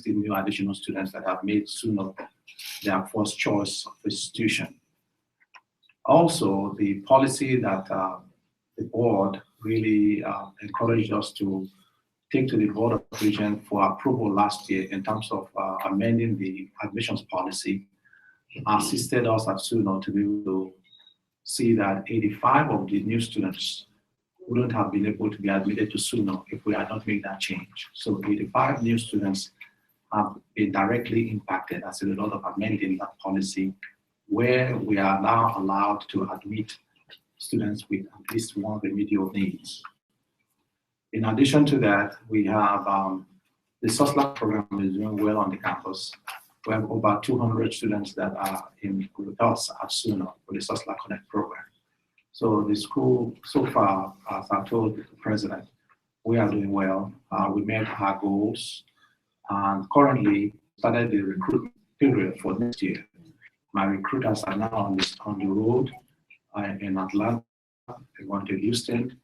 new additional students that have made SUNO their first choice of institution. Also, the policy that the board really encouraged us to take to the Board of Regents for approval last year in terms of amending the admissions policy assisted us at SUNO to be able to see that 85 of the new students wouldn't have been able to be admitted to SUNO if we had not made that change. So 85 new students have been directly impacted as a result of amending that policy, where we are now allowed to admit students with at least one remedial needs. In addition to that, we have the SOSLAC program is doing well on the campus. We have over 200 students that are in with us at SUNO with the SOSLAC Connect program. So the school, so far, as I told the president, we are doing well. We met our goals, and currently started the recruitment period for next year. My recruiters are now on the road in Atlanta. They're going to Houston,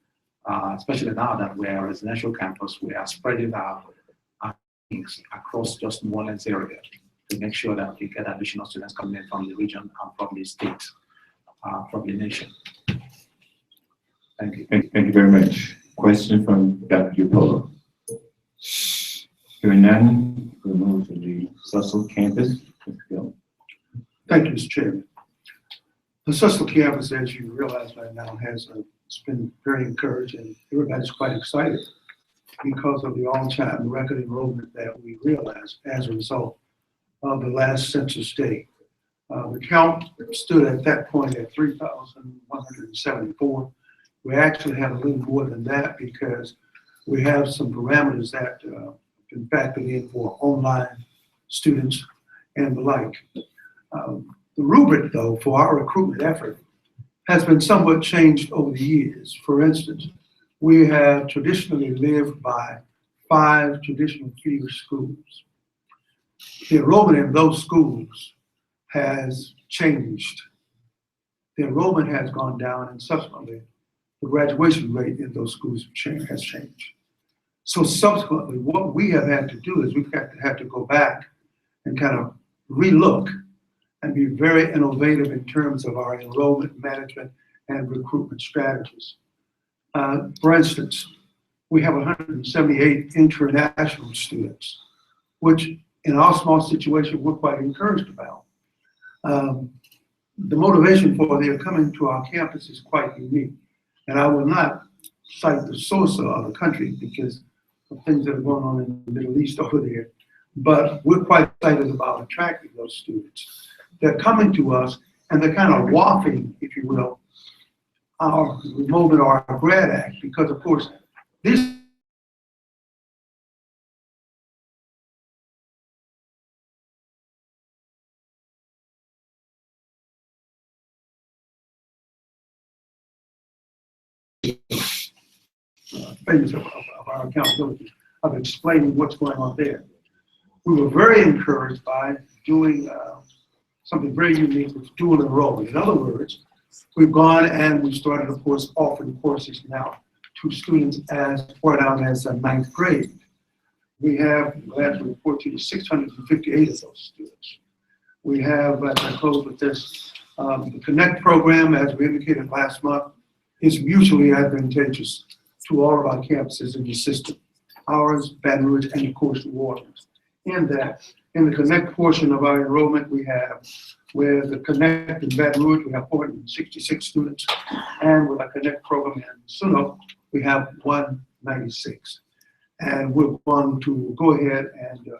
especially now that we're a residential campus. We are spreading our things across just New Orleans area to make sure that we get additional students coming in from the region and from the state, from the nation. Thank you. Thank you very much. Question from Dr. Upolo. Hearing none, we'll move to the Cecil campus. Thank you, Mr. Chairman. The Cecil campus, as you realize by now, it's been very encouraging. Everybody's quite excited because of the all-time record enrollment that we realized as a result of the last census date. The count stood at that point at 3,174. We actually have a little more than that because we have some parameters that have been factored in for online students and the like. The rubric, though, for our recruitment effort has been somewhat changed over the years. For instance, we have traditionally lived by 5 traditional feeder schools. The enrollment in those schools has changed. The enrollment has gone down, and subsequently, the graduation rate in those schools has changed. So subsequently, what we have had to do is we've had to go back and kind of relook and be very innovative in terms of our enrollment management and recruitment strategies. For instance, we have 178 international students, which in our small situation, we're quite encouraged about. The motivation for their coming to our campus is quite unique. And I will not cite the source of the country because of things that are going on in the Middle East over there. But we're quite excited about attracting those students. They're coming to us and they're kind of wafting, if you will, our moment or our grad act, because of course, this phase of our accountability, of explaining what's going on there. We were very encouraged by doing something very unique with dual enrollment. In other words, we've gone and we started, of course, offering courses now to students as far down as 9th grade. We have, glad to report to you, 658 of those students. We have, as I close with this, the Connect program, as we indicated last month, is mutually advantageous to all of our campuses in the system, ours, Baton Rouge, and of course, New Orleans. In that, in the Connect portion of our enrollment, we have, with the Connect in Baton Rouge, we have 466 students, and with our Connect program in Suno, we have 196. And we're going to go ahead and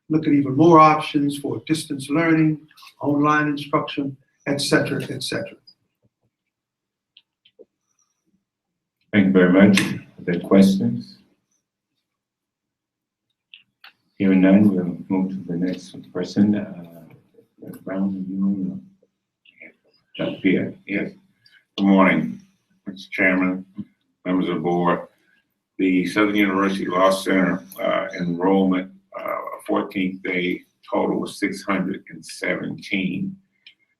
look at even more options for distance learning, online instruction, et cetera, et cetera. Thank you very much. Are there questions? Hearing none, we'll move to the next person. Brown, you, Dr. Pierre. Yes. Good morning, Mr. Chairman, members of the board. The Southern University Law Center enrollment, 14th day total was 617.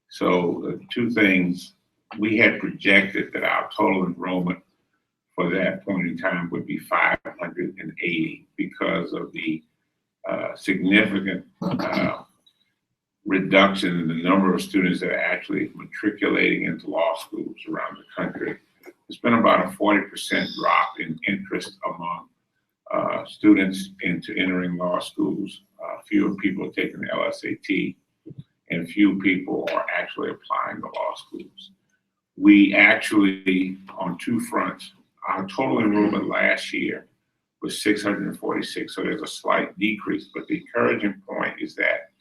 So 2 things, we had projected that our total enrollment for that point in time would be 580 because of the significant reduction in the number of students that are actually matriculating into law schools around the country. There's been about a 40% drop in interest among students into entering law schools. Fewer people are taking the LSAT, and few people are actually applying to law schools. We actually, on 2 fronts, our total enrollment last year was 646, so there's a slight decrease, but the encouraging point is that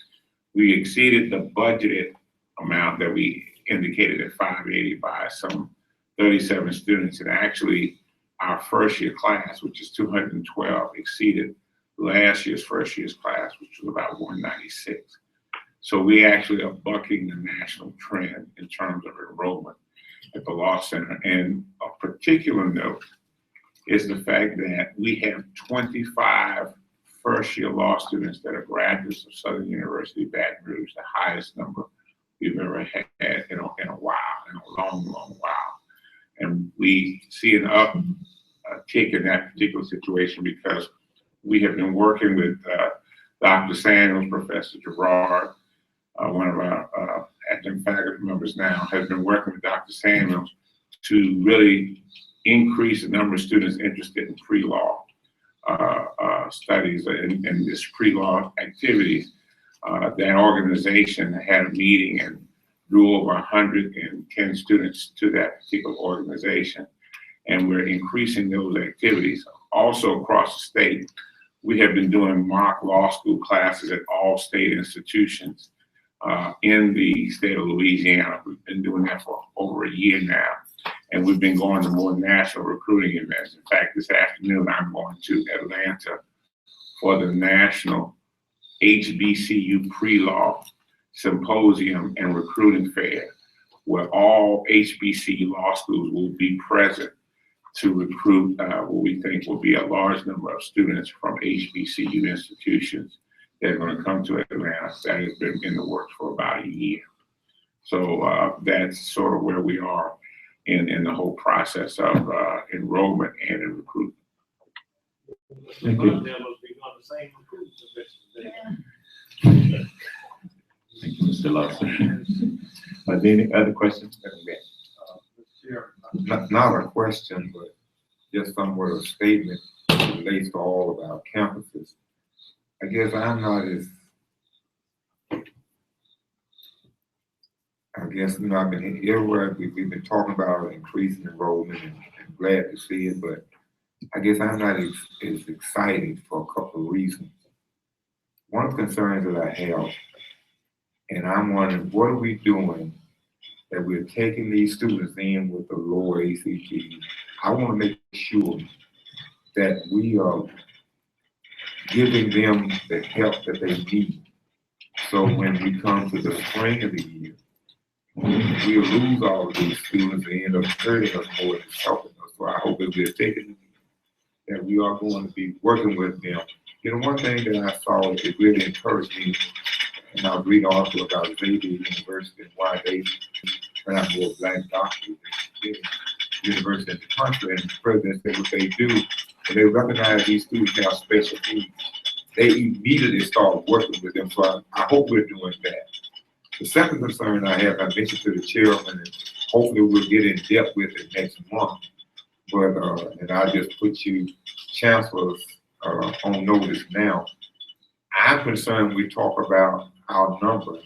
we exceeded the budgeted amount that we indicated at 580 by some 37 students, and actually our first year class, which is 212, exceeded last year's first year's class, which was about 196. So we actually are bucking the national trend in terms of enrollment at the Law Center. And a particular note is the fact that we have 25 first-year law students that are graduates of Southern University Baton Rouge, the highest number we've ever had in a while, in a long, long while. And we see an uptick in that particular situation because we have been working with Dr. Samuels, Professor Gerard, one of our acting faculty members now, has been working with Dr. Samuels to really increase the number of students interested in pre-law studies and this pre-law activities. That organization had a meeting and drew over 110 students to that particular organization. And we're increasing those activities. Also across the state, we have been doing mock law school classes at all state institutions in the state of Louisiana. We've been doing that for over a year now. And we've been going to more national recruiting events. In fact, this afternoon, I'm going to Atlanta for the National HBCU Pre-Law Symposium and Recruiting Fair, where all HBCU law schools will be present to recruit what we think will be a large number of students from HBCU institutions that are going to come to Atlanta. That has been in the works for about a year. So that's sort of where we are in the whole process of enrollment and in recruitment. Thank you. Thank you, Mr. Lawson. Are there any other questions? Not a question, but just somewhat a statement that relates to all of our campuses. I guess I'm not as, I guess, you know, I've been everywhere, we've been talking about increasing enrollment and glad to see it, but I guess I'm not as excited for a couple of reasons. One of the concerns that I have, and I'm wondering, what are we doing that we're taking these students in with the lower ACT? I want to make sure that we are giving them the help that they need. So when we come to the spring of the year, we'll lose all of these students and end up hurting us more than helping us. So I hope that we're taking, that we are going to be working with them. You know, one thing that I saw that really encouraged me, and I'll read an article about Xavier University and why they turn out more black doctors than university in the country, and the president said what they do, and they recognize these students have special needs. They immediately start working with them, so I hope we're doing that. The second concern I have, I mentioned to the chairman, and hopefully we'll get in depth with it next month, but, and I'll just put you chancellors on notice now. I'm concerned we talk about our numbers,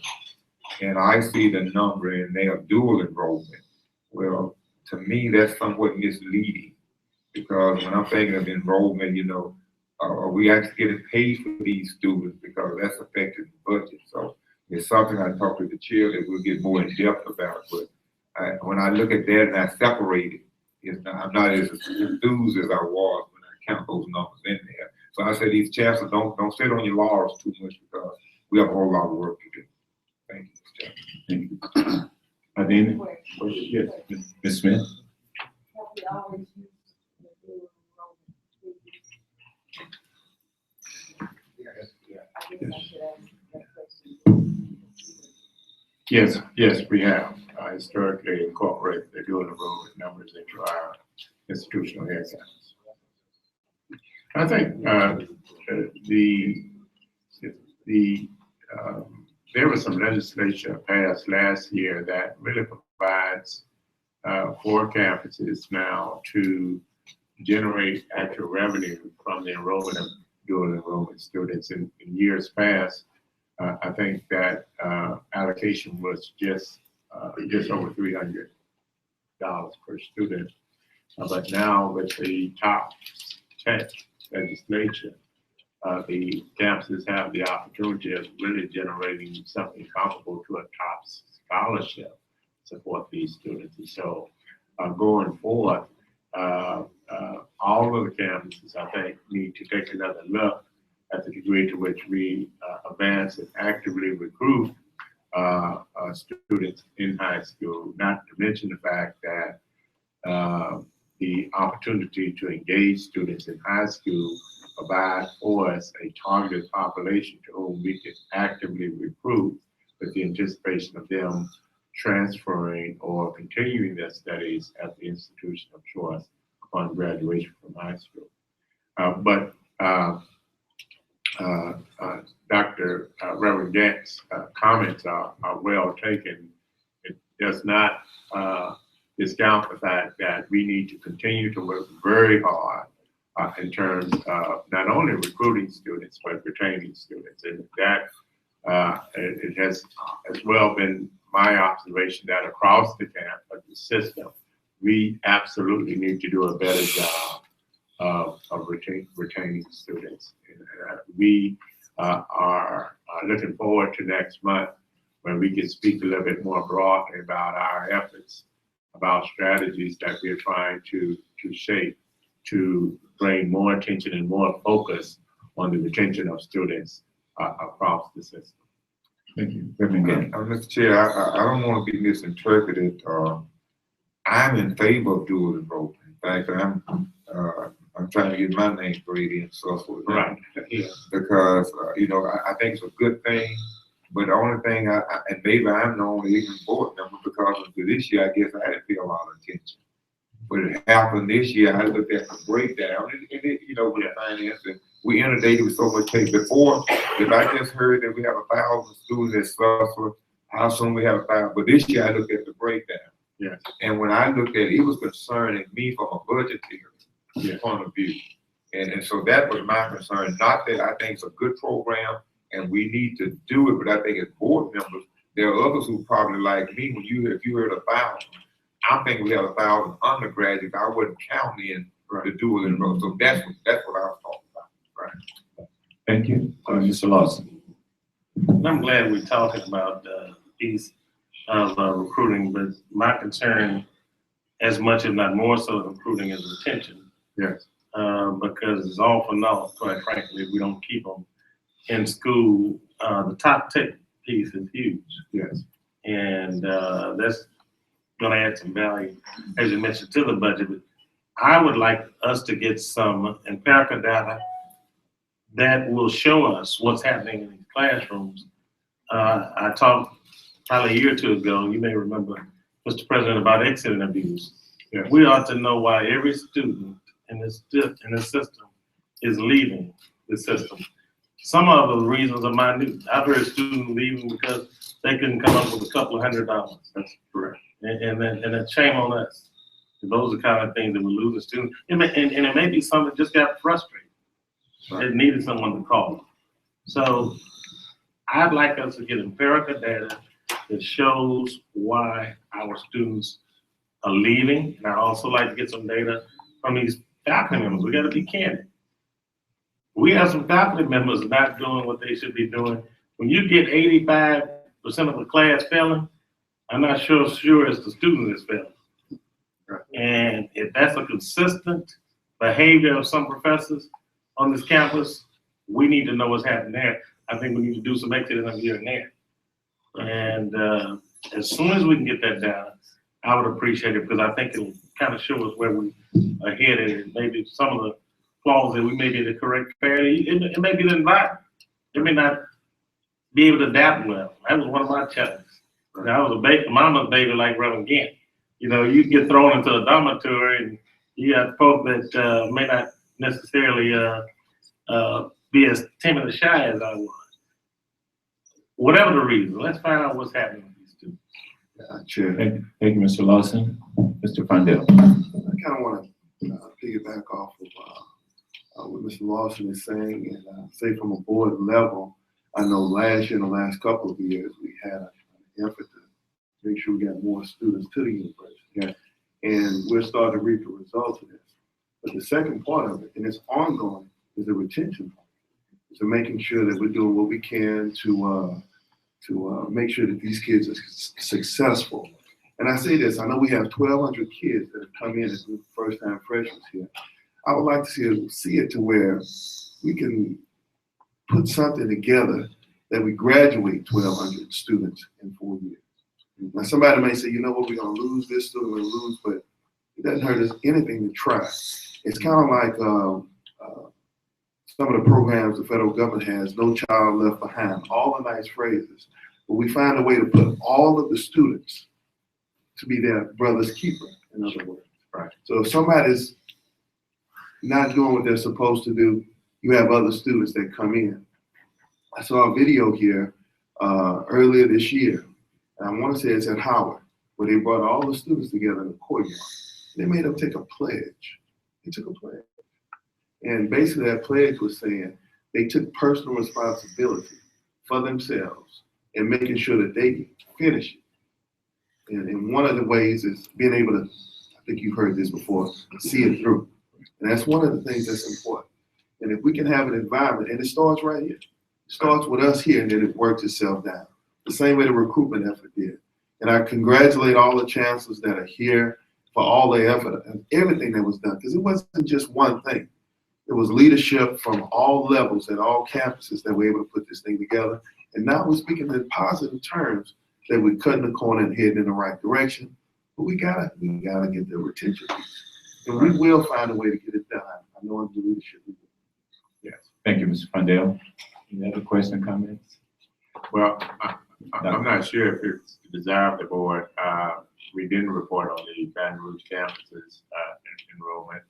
and I see the number and they are dual enrollment. Well, to me, that's somewhat misleading, because when I'm thinking of enrollment, you know, are we actually getting paid for these students, because that's affecting the budget. So it's something I talked to the chair that we'll get more in depth about. But when I look at that and I separate it, I'm not as enthused as I was when I count those numbers in there. So I say these chancellors, don't sit on your laurels too much, because we have a whole lot of work to do. Thank you, Mr. Chairman. Thank you. Are there any questions? Yes, Ms. Smith? Yes, we have historically incorporated the dual enrollment numbers into our institutional head counts. I think there was some legislation passed last year that really provides for campuses now to generate actual revenue from the enrollment of dual enrollment students. In years past, I think that allocation was just over $300 per student. But now with the top 10 legislation, the campuses have the opportunity of really generating something comparable to a top scholarship to support these students. And so going forward, all of the campuses, I think, need to take another look at the degree to which we advance and actively recruit students in high school, not to mention the fact that the opportunity to engage students in high school provide for us a targeted population to whom we can actively recruit with the anticipation of them transferring or continuing their studies at the institution of choice upon graduation from high school. Dr. Reverend Gant's comments are well taken. It does not discount the fact that we need to continue to work very hard in terms of not only recruiting students, but retaining students. And that it has as well been my observation that across the system, we absolutely need to do a better job of retaining students. We are looking forward to next month when we can speak a little bit more broadly about our efforts, about strategies that we're trying to shape to bring more attention and more focus on the retention of students across the system. Thank you. Reverend Gann. Mr. Chair, I don't want to be misinterpreted. I'm in favor of dual enrollment. In fact, I'm trying to get my name graded and so forth. Right. Yeah. Because, you know, I think it's a good thing, but the only thing, and maybe I'm the only even board member because of this year, I guess I didn't pay a lot of attention. But it happened this year, I looked at the breakdown, and it, you know, with the finance, and we inundated with so much pay. Before, if I just heard that we have 1,000 students that suffer, how soon we have 1,000? But this year, I looked at the breakdown. Yeah. And when I looked at it, it was concerning me from a budgetary point of view. And so that was my concern. Not that I think it's a good program and we need to do it, but I think as board members, there are others who probably like me, if you heard 1,000, I'm thinking we have 1,000 undergraduates. I wouldn't count in to do it in a row. So that's what I was talking about. Right. Thank you. Mr. Lawson. I'm glad we're talking about the piece of recruiting, but my concern, as much if not more so than recruiting, is retention. Yes. Because it's all for naught, quite frankly, if we don't keep them in school. The top tech piece is huge. Yes. And that's going to add some value, as you mentioned, to the budget. But I would like us to get some empirical data that will show us what's happening in these classrooms. I talked probably a year or two ago, you may remember, Mr. President, about exit interviews. Yes. We ought to know why every student in this system is leaving the system. Some of the reasons are minute. I've heard students leaving because they couldn't come up with a couple of $100. That's correct. And then shame on us. Those are the kind of things that we're losing students. And it may be something that just got frustrated. Right. It needed someone to call. So I'd like us to get empirical data that shows why our students are leaving. And I also like to get some data from these faculty members. We got to be candid. We have some faculty members not doing what they should be doing. When you get 85% of the class failing, I'm not sure it's the student that's failing. Right. And if that's a consistent behavior of some professors on this campus, we need to know what's happening there. I think we need to do some exit interview in there. And as soon as we can get that data, I would appreciate it, because I think it'll kind of show us where we are headed, and maybe some of the flaws that we may be able to correct fairly. It may be the environment. It may not be able to adapt well. That was one of my challenges. Right. I was a mama's baby like Reverend Gann. You know, you get thrown into a dormitory and you got folk that may not necessarily be as timid and shy as I was. Whatever the reason, let's find out what's happening with these students. Chair. Thank you, Mr. Lawson. Mr. Fondell. I kind of want to piggyback off of what Mr. Lawson is saying, and say from a board level, I know last year and the last couple of years, we had an effort to make sure we got more students to the university. Yeah. And we're starting to reap the results of this. But the second part of it, and it's ongoing, is the retention part. So making sure that we're doing what we can to make sure that these kids are successful. And I say this, I know we have 1,200 kids that have come in as first-time freshmen here. I would like to see it to where we can put something together that we graduate 1,200 students in 4 years. Now somebody may say, you know what, we're gonna lose this student, we're gonna lose, but it doesn't hurt us anything to try. It's kind of like some of the programs the federal government has, No Child Left Behind, all the nice phrases, but we find a way to put all of the students to be their brother's keeper, in other words. Right. So if somebody's not doing what they're supposed to do, you have other students that come in. I saw a video here earlier this year, and I want to say it's at Howard, where they brought all the students together in the courtyard. They made them take a pledge. They took a pledge. And basically that pledge was saying they took personal responsibility for themselves and making sure that they finish it. And one of the ways is being able to, I think you've heard this before, see it through. And that's one of the things that's important. And if we can have an environment, and it starts right here. It starts with us here, and then it works itself down. The same way the recruitment effort did. And I congratulate all the chancellors that are here for all the effort and everything that was done, because it wasn't just one thing. It was leadership from all levels at all campuses that were able to put this thing together. And now we're speaking in positive terms that we're cutting the corner and heading in the right direction. But we gotta get the retention piece. And we will find a way to get it done. I know under the leadership. Yes. Thank you, Mr. Fundell. Any other questions, comments? Well, I'm not sure if it's the desire of the board. We didn't report on the Baton Rouge campuses enrollment.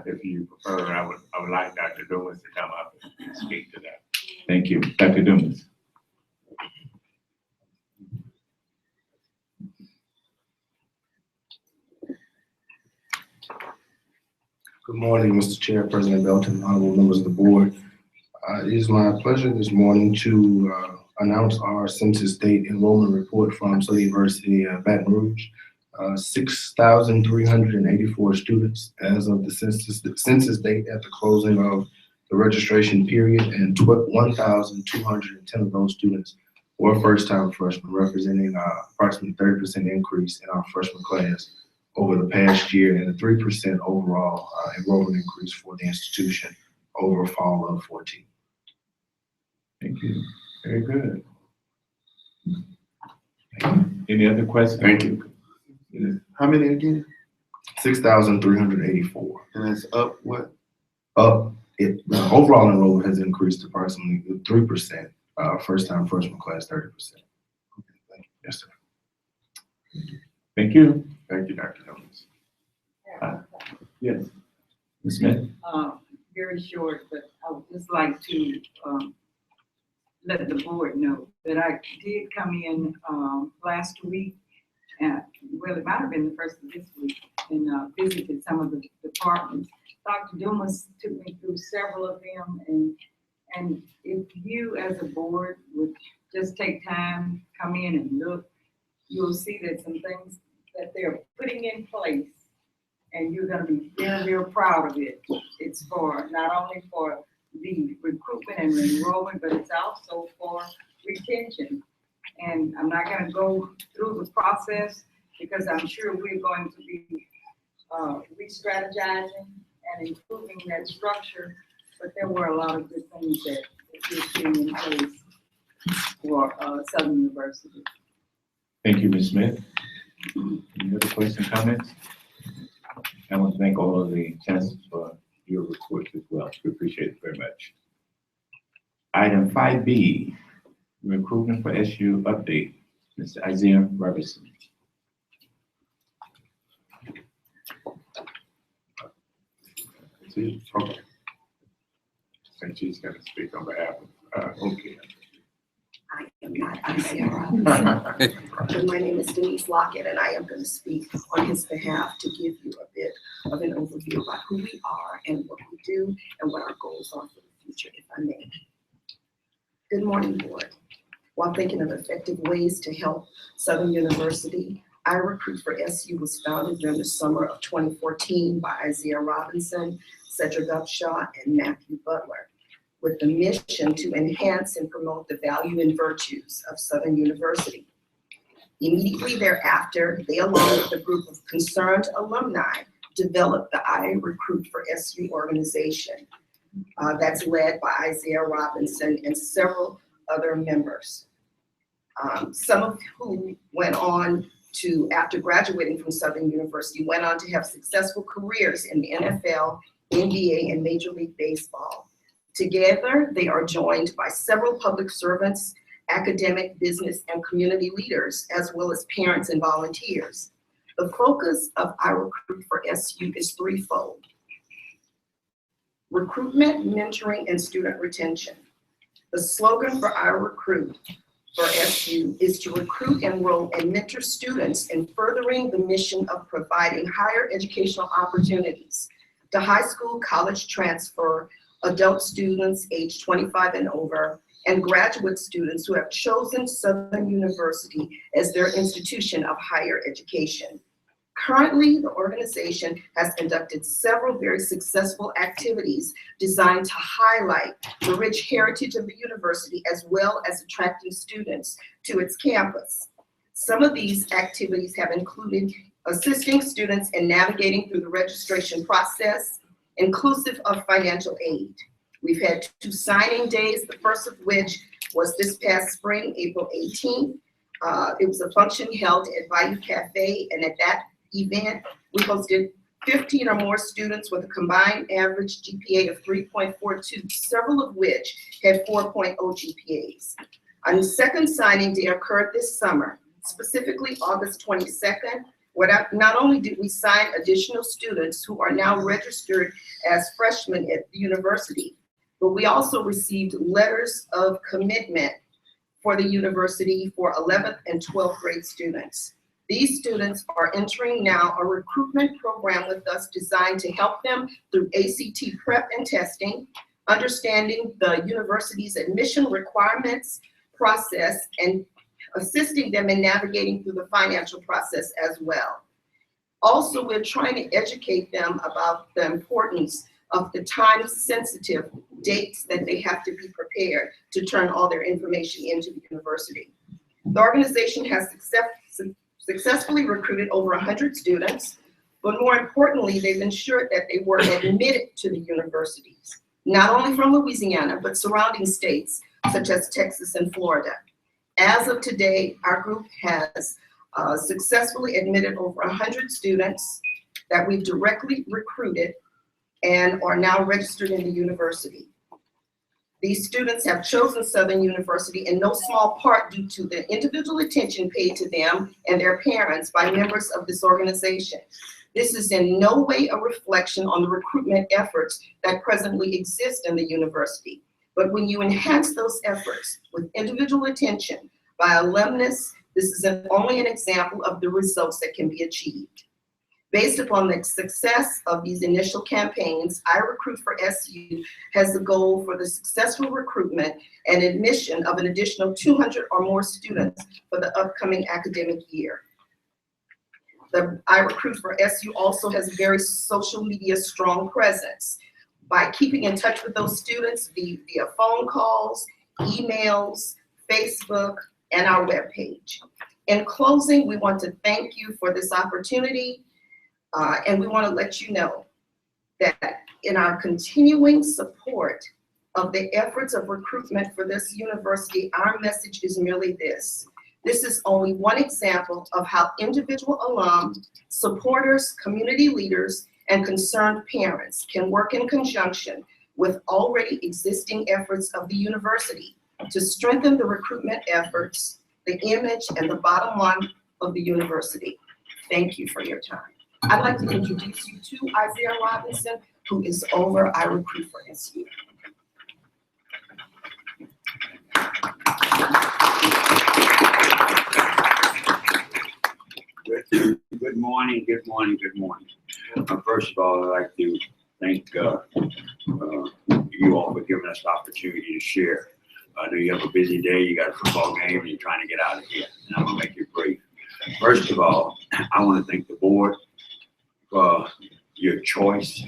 If you prefer, I would like Dr. Dumas to come up and speak to that. Thank you. Dr. Dumas. Good morning, Mr. Chair, President Belton, honorable members of the board. It is my pleasure this morning to announce our census date enrollment report from Southern University Baton Rouge. 6,384 students as of the census date at the closing of the registration period, and 1,210 of those students were first-time freshmen, representing approximately 30% increase in our freshman class over the past year, and a 3% overall enrollment increase for the institution over fall of 14. Thank you. Very good. Any other questions? Thank you. How many again? 6,384. And that's up what? The overall enrollment has increased approximately 3%. First-time freshman class, 30%. Okay, thank you. Yes, sir. Thank you. Thank you, Dr. Dumas. Yes. Ms. Smith? Very short, but I would just like to let the board know that I did come in last week, well, it might have been the first of this week, and visited some of the departments. Dr. Dumas took me through several of them, and if you as a board would just take time, come in and look, you'll see that some things that they're putting in place, and you're gonna be very, very proud of it. It's for, not only for the recruitment and enrollment, but it's also for retention. And I'm not gonna go through the process because I'm sure we're going to be re-strategizing and improving that structure, but there were a lot of good things that we're putting in place for Southern University. Thank you, Ms. Smith. Any other questions, comments? I want to thank all of the chancellors for your reports as well. We appreciate it very much. Item 5B, recruitment for SU update. Mr. Isaiah Robertson. Okay. And she's going to speak on behalf of OCAM. I am not Isaiah Robinson. But my name is Denise Lockett, and I am going to speak on his behalf to give you a bit of an overview about who we are and what we do and what our goals are for the future, if I may. Good morning, board. While thinking of effective ways to help Southern University, iRecruit for SU was founded during the summer of 2014 by Isaiah Robinson, Cedric Upshaw, and Matthew Butler, with the mission to enhance and promote the value and virtues of Southern University. Immediately thereafter, they, along with a group of concerned alumni, developed the iRecruit for SU organization that's led by Isaiah Robinson and several other members. Some of who went on to, after graduating from Southern University, went on to have successful careers in the NFL, NBA, and Major League Baseball. Together, they are joined by several public servants, academic, business, and community leaders, as well as parents and volunteers. The focus of iRecruit for SU is threefold: recruitment, mentoring, and student retention. The slogan for iRecruit for SU is to recruit, enroll, and mentor students in furthering the mission of providing higher educational opportunities to high school, college transfer, adult students aged 25 and over, and graduate students who have chosen Southern University as their institution of higher education. Currently, the organization has conducted several very successful activities designed to highlight the rich heritage of the university as well as attracting students to its campus. Some of these activities have included assisting students in navigating through the registration process, inclusive of financial aid. We've had 2 signing days, the first of which was this past spring, April 18th. It was a function held at Bayou Cafe, and at that event, we hosted 15 or more students with a combined average GPA of 3.42, several of which had 4.0 GPAs. A second signing day occurred this summer, specifically August 22nd, where not only did we sign additional students who are now registered as freshmen at the university, but we also received letters of commitment for the university for 11th and 12th grade students. These students are entering now a recruitment program with us designed to help them through ACT prep and testing, understanding the university's admission requirements process, and assisting them in navigating through the financial process as well. Also, we're trying to educate them about the importance of the time-sensitive dates that they have to be prepared to turn all their information into the university. The organization has successfully recruited over 100 students, but more importantly, they've ensured that they were admitted to the universities, not only from Louisiana, but surrounding states such as Texas and Florida. As of today, our group has successfully admitted over 100 students that we've directly recruited and are now registered in the university. These students have chosen Southern University in no small part due to the individual attention paid to them and their parents by members of this organization. This is in no way a reflection on the recruitment efforts that presently exist in the university. But when you enhance those efforts with individual attention by alumnus, this is only an example of the results that can be achieved. Based upon the success of these initial campaigns, I Recruit for SU has the goal for the successful recruitment and admission of an additional 200 or more students for the upcoming academic year. The I Recruit for SU also has a very social media strong presence by keeping in touch with those students via phone calls, emails, Facebook, and our webpage. In closing, we want to thank you for this opportunity. And we want to let you know that in our continuing support of the efforts of recruitment for this university, our message is merely this. This is only one example of how individual alum, supporters, community leaders, and concerned parents can work in conjunction with already existing efforts of the university to strengthen the recruitment efforts, the image, and the bottom line of the university. Thank you for your time. I'd like to introduce you to Isaiah Robinson, who is over I Recruit for SU. Good morning, good morning, good morning. First of all, I'd like to thank you all for giving us the opportunity to share. I know you have a busy day, you got a football game, and you're trying to get out of here, and I'm gonna make it brief. First of all, I want to thank the board for your choice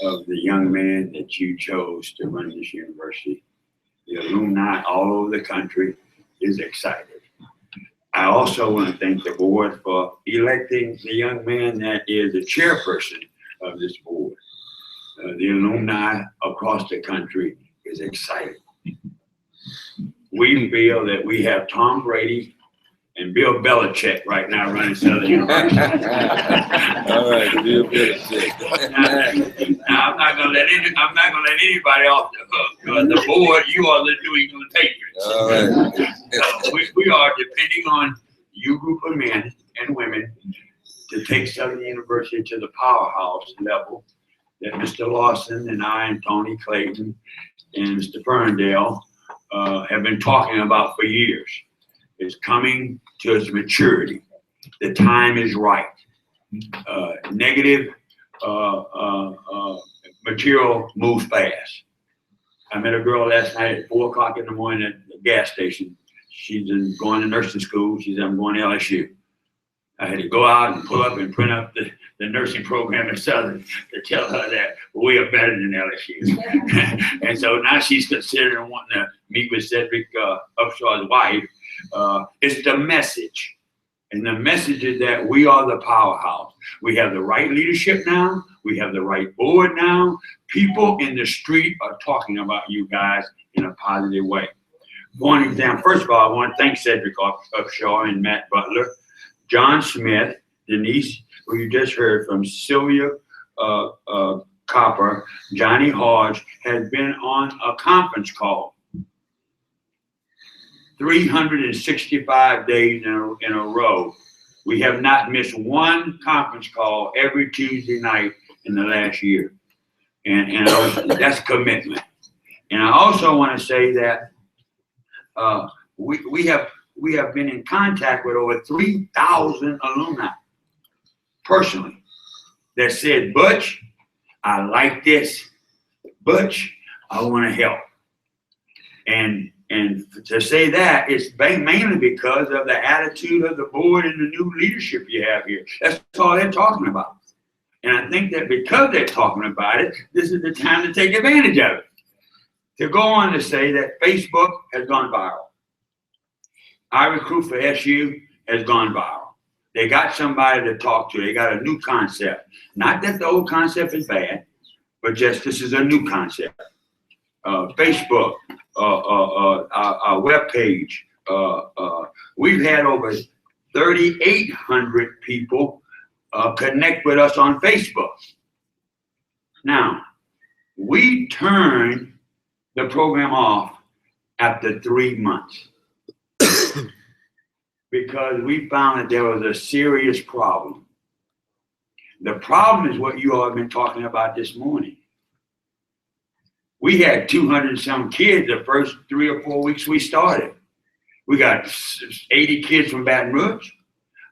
of the young man that you chose to run this university. The alumni all over the country is excited. I also want to thank the board for electing the young man that is the chairperson of this board. The alumni across the country is excited. We feel that we have Tom Brady and Bill Belichick right now running Southern University. All right, Bill Belichick. Now, I'm not gonna let anybody off the hook. The board, you are the New England Patriots. All right. So we are depending on you group of men and women to take Southern University to the powerhouse level that Mr. Lawson and I and Tony Clayton and Mr. Burndale have been talking about for years. It's coming to its maturity. The time is right. Negative material moves fast. I met a girl last night at 4 o'clock in the morning at the gas station. She's going to nursing school. She said, I'm going to LSU. I had to go out and pull up and print up the nursing program at Southern to tell her that we are better than LSU. And so now she's considering wanting to meet with Cedric Upshaw's wife. It's the message. And the message is that we are the powerhouse. We have the right leadership now. We have the right board now. People in the street are talking about you guys in a positive way. For an example, first of all, I want to thank Cedric Upshaw and Matt Butler, John Smith, Denise, who you just heard from, Sylvia Copper, Johnny Hodge, has been on a conference call 365 days in a row. We have not missed one conference call every Tuesday night in the last year. And that's commitment. And I also want to say that we have been in contact with over 3,000 alumni personally that said, Butch, I like this. Butch, I want to help. And to say that, it's mainly because of the attitude of the board and the new leadership you have here. That's all they're talking about. And I think that because they're talking about it, this is the time to take advantage of it. To go on to say that Facebook has gone viral. I Recruit for SU has gone viral. They got somebody to talk to. They got a new concept. Not that the old concept is bad, but just this is a new concept. Facebook, our webpage. We've had over 3,800 people connect with us on Facebook. Now, we turned the program off after 3 months because we found that there was a serious problem. The problem is what you all have been talking about this morning. We had 200 and some kids the first 3 or 4 weeks we started. We got 80 kids from Baton Rouge.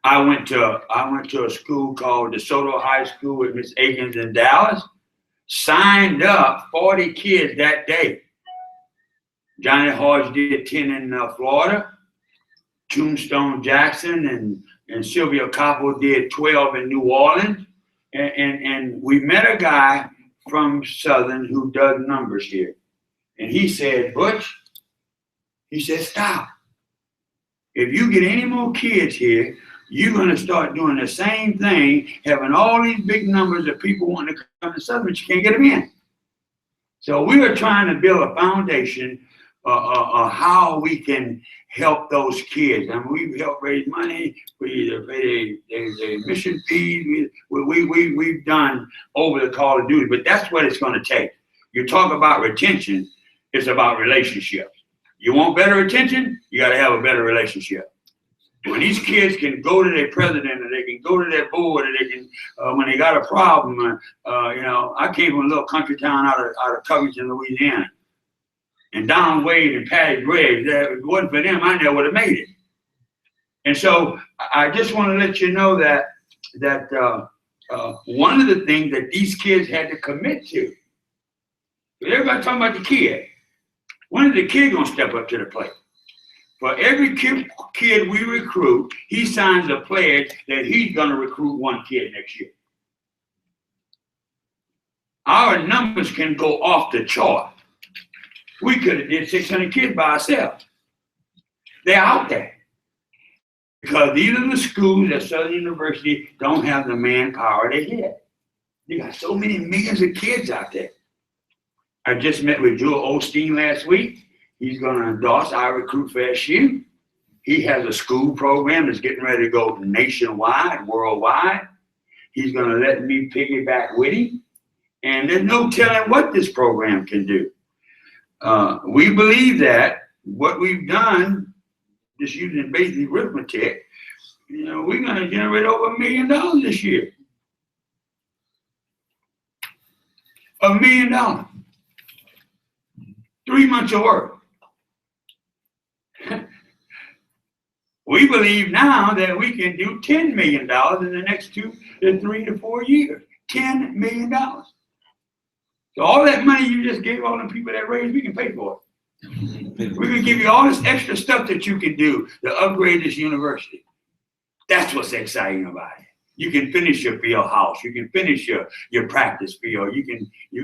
I went to a school called DeSoto High School with Miss Akins in Dallas. Signed up 40 kids that day. Johnny Hodge did 10 in Florida. Tombstone Jackson and Sylvia Coppo did 12 in New Orleans. And we met a guy from Southern who does numbers here. And he said, Butch, he said, stop. If you get any more kids here, you're going to start doing the same thing, having all these big numbers of people wanting to come to Southern, but you can't get them in. So we are trying to build a foundation of how we can help those kids. I mean, we've helped raise money. We pay the admission fees. We've done over the call of duty, but that's what it's going to take. You talk about retention, it's about relationships. You want better retention, you got to have a better relationship. When these kids can go to their president, or they can go to their board, or they can, when they got a problem, you know, I came from a little country town out of Covington, Louisiana. And Don Wade and Patty Gregg, if it wasn't for them, I never would have made it. And so I just want to let you know that one of the things that these kids had to commit to, everybody talking about the kid, when is the kid going to step up to the plate? For every kid we recruit, he signs a pledge that he's going to recruit one kid next year. Our numbers can go off the chart. We could have did 600 kids by ourselves. They're out there. Because these are the schools at Southern University don't have the manpower they had. They got so many millions of kids out there. I just met with Joel Osteen last week. He's going to endorse I Recruit for SU. He has a school program that's getting ready to go nationwide, worldwide. He's going to let me piggyback with him. And there's no telling what this program can do. We believe that what we've done, just using basic arithmetic, you know, we're going to generate over $1 million this year. $1 million. 3 months of work. We believe now that we can do $10 million in the next 2 to 3 to 4 years. $10 million. So all that money you just gave all the people that raised, we can pay for it. We're going to give you all this extra stuff that you can do to upgrade this university. That's what's exciting about it. You can finish your field house. You can finish your practice field. You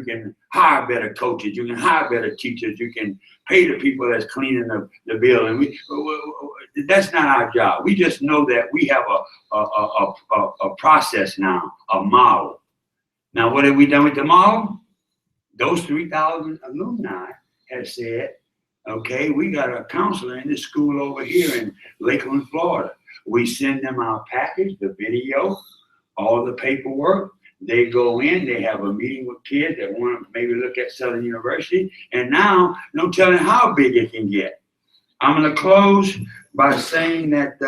can hire better coaches. You can hire better teachers. You can pay the people that's cleaning the building. That's not our job. We just know that we have a process now, a model. Now, what have we done with the model? Those 3,000 alumni have said, okay, we got a counselor in this school over here in Lakeland, Florida. We send them our package, the video, all the paperwork. They go in, they have a meeting with kids that want to maybe look at Southern University. And now, no telling how big it can get. I'm going to close by saying that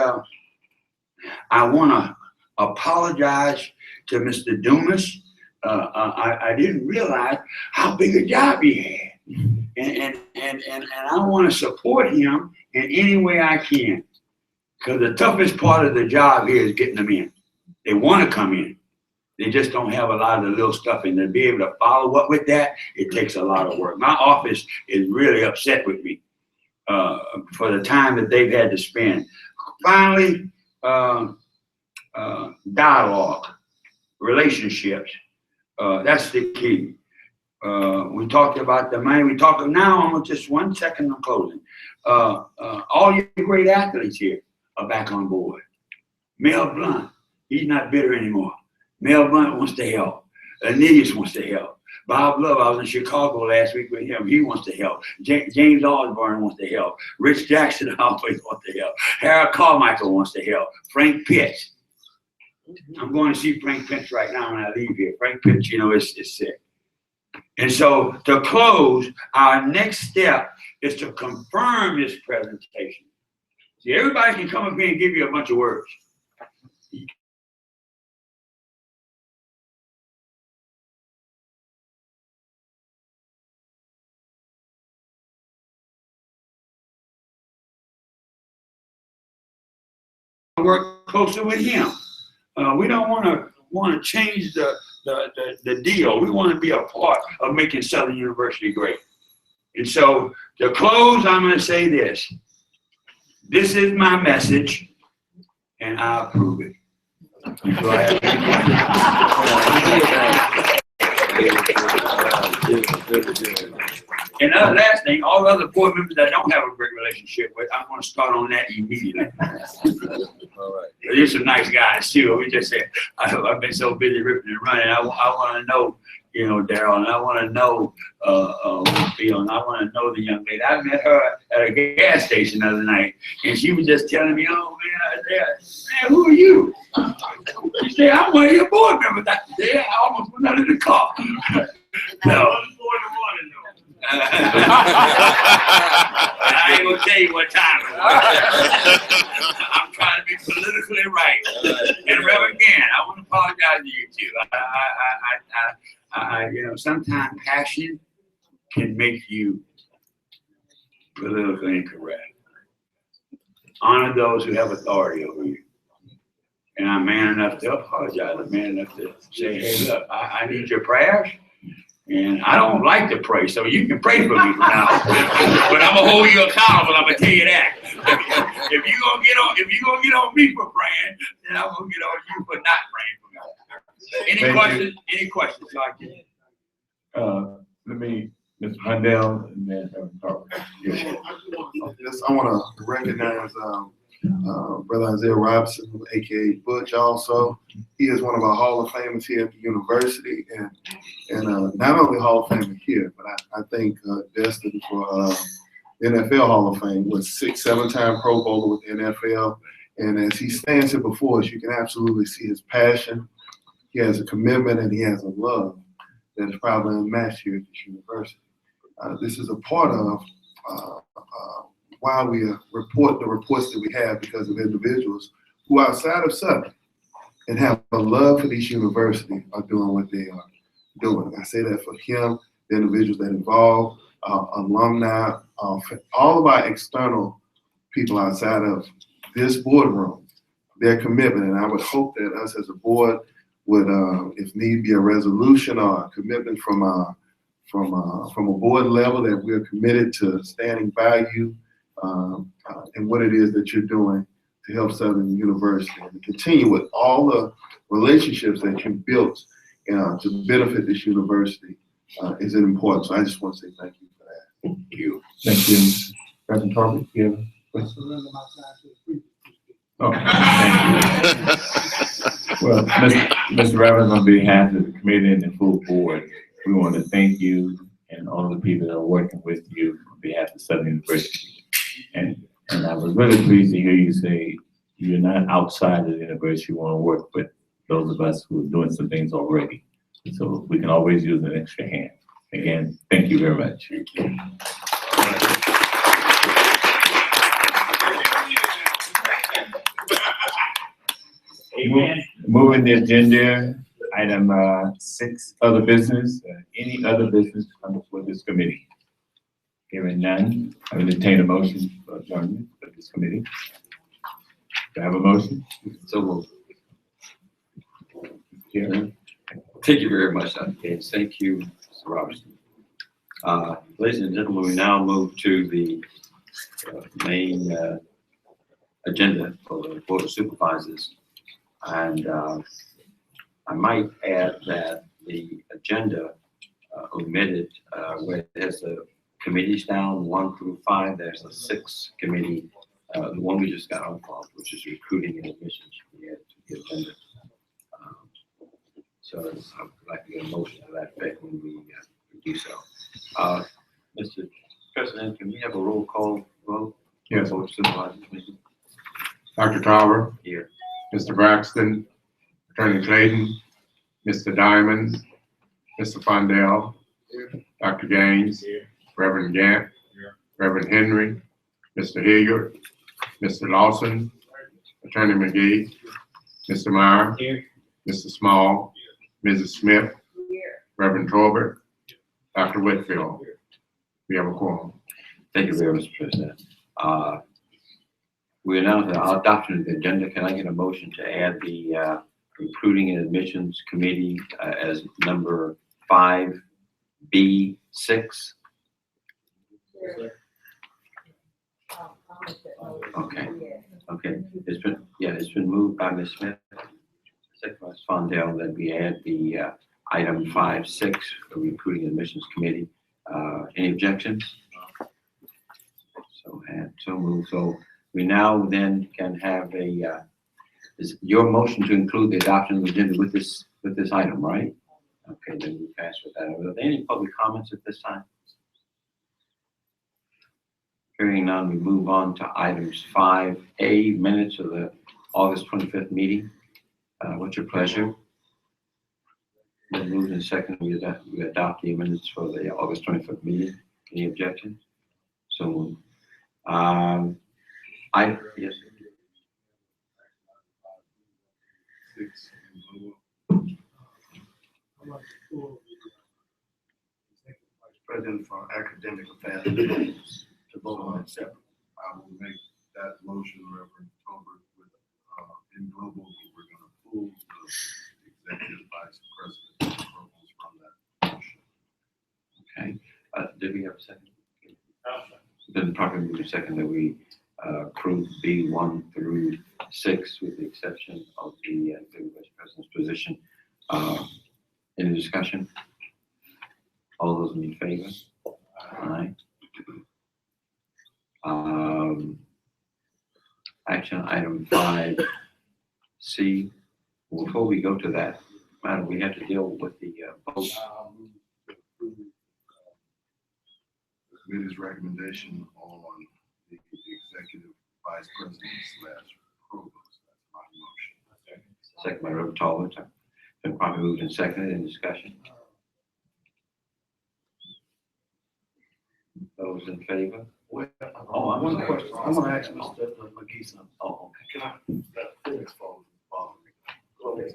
I want to apologize to Mr. Dumas. I didn't realize how big a job he had. And I want to support him in any way I can. Because the toughest part of the job here is getting them in. They want to come in. They just don't have a lot of the little stuff. And to be able to follow up with that, it takes a lot of work. My office is really upset with me for the time that they've had to spend. Finally, dialogue, relationships. That's the key. We talked about the money. We talked now, just 1 second of closing. All your great athletes here are back on board. Mel Blunt, he's not bitter anymore. Mel Blunt wants to help. Anilius wants to help. Bob Love, I was in Chicago last week with him. He wants to help. James Osborne wants to help. Rich Jackson always wants to help. Harold Carmichael wants to help. Frank Pitts. I'm going to see Frank Pitts right now when I leave here. Frank Pitts, you know, is sick. And so to close, our next step is to confirm this presentation. See, everybody can come up here and give you a bunch of words. Work closer with him. We don't want to change the deal. We want to be a part of making Southern University great. And so to close, I'm going to say this. This is my message, and I approve it. So I have and the last thing, all the other board members that I don't have a great relationship with, I'm going to start on that immediately. All right. There's some nice guys too. We just said, I've been so busy ripping and running. I want to know, you know, Daryl, and I want to know Phil, and I want to know the young lady. I met her at a gas station the other night, and she was just telling me, "Oh man, who are you?" She said, "I'm one of your board members." I said, "I almost went out of the car." No. I ain't gonna tell you what time it was. I'm trying to be politically right. And Reverend Gann, I want to apologize to you too. You know, sometimes passion can make you politically incorrect. Honor those who have authority over you. And I'm man enough to apologize. I'm man enough to say, hey, look, I need your prayers. And I don't like to pray, so you can pray for me from now on. But I'm gonna hold you accountable. I'm gonna tell you that. If you're gonna get on me for praying, then I'm gonna get on you for not praying for me. Any questions? Any questions? So I can. Let me, Mr. Hundell, and then talk. Yes, I want to recognize Brother Isaiah Robinson, aka Butch. Also, he is one of our Hall of Famers here at the university, and not only Hall of Famer here, but I think destined for NFL Hall of Fame. Was 6-7-time Pro Bowler with the NFL, and as he stands here before us, you can absolutely see his passion. He has a commitment and he has a love that is probably unmatched here at this university. This is a part of why we report the reports that we have, because of individuals who outside of Southern and have a love for this university are doing what they are doing. I say that for him, the individuals that involve, alumni, all of our external people outside of this boardroom, their commitment. And I would hope that us as a board would, if need be, a resolution or a commitment from a board level that we're committed to standing by you and what it is that you're doing to help Southern University and to continue with all the relationships that you built to benefit this university is important. So I just want to say thank you for that. Thank you. Thank you. Reverend Tarver, you have a question? Oh, thank you. Well, Mr. Reverend, on behalf of the committee and the full board, we want to thank you and all the people that are working with you on behalf of Southern University. And I was really pleased to hear you say you're not outside of the university, you want to work with those of us who are doing some things already. So we can always use an extra hand. Again, thank you very much. Thank you. Amen. Moving the agenda, item 6, other business. Any other business comes before this committee? Hearing none, I will entertain a motion for adjournment of this committee. Do I have a motion? So moved. Yeah. Thank you very much, Dr. Gates. Thank you, Mr. Robertson. Ladies and gentlemen, we now move to the main agenda for the Board of Supervisors. And I might add that the agenda omitted where it has the committees down 1 through 5. There's a 6th committee, the one we just got off, which is recruiting and admissions. We added to the agenda. So I'd like to get a motion to that effect when we do so. Mr. President, can we have a roll call vote? Yes. Board of Supervisors meeting? Dr. Tarver, Here. Mr. Braxton, Attorney Clayton, Mr. Diamond, Mr. Fondell, Dr. Gaines, Reverend Gant, Reverend Henry, Mr. Hilliard, Mr. Lawson, Attorney McGee, Mr. Meyer, Mr. Small, Mrs. Smith, Reverend Tolbert, Dr. Whitfield. We have a quorum. Thank you very much, Mr. President. We announced our adoption of the agenda. Can I get a motion to add the Recruiting and Admissions Committee as number 5B6? Okay. Okay. It's been moved by Ms. Smith, second by Ms. Fondell, that we add the item 5.6 for Recruiting and Admissions Committee. Any objections? So moved. So we now then can have is your motion to include the adoption of the agenda with this item, right? Okay, then we pass with that. Are there any public comments at this time? Hearing none, we move on to items 5A, minutes of the August 25th meeting. What's your pleasure? Then moved and second, we adopt the minutes for the August 25th meeting. Any objections? So moved. Yes. President for Academic Affairs to vote on it separately. I will make that motion, Reverend Tolbert, with in global, we're going to pull the executive vice president from that motion. Okay. Did we have a second? Then probably move a second that we approve B1 through 6 with the exception of the vice president's position. Any discussion? All those in favor? Aye. Action item 5C. Before we go to that, Madam, we have to deal with the vote. The committee's recommendation on the executive vice president / provost. That's my motion. Second by Reverend Tolbert. Been probably moved and seconded in discussion. Those in favor? Well, Oh, I'm one sorry. question. I want to ask Mr. McGee something. Oh, okay. Can I finish following? Go ahead.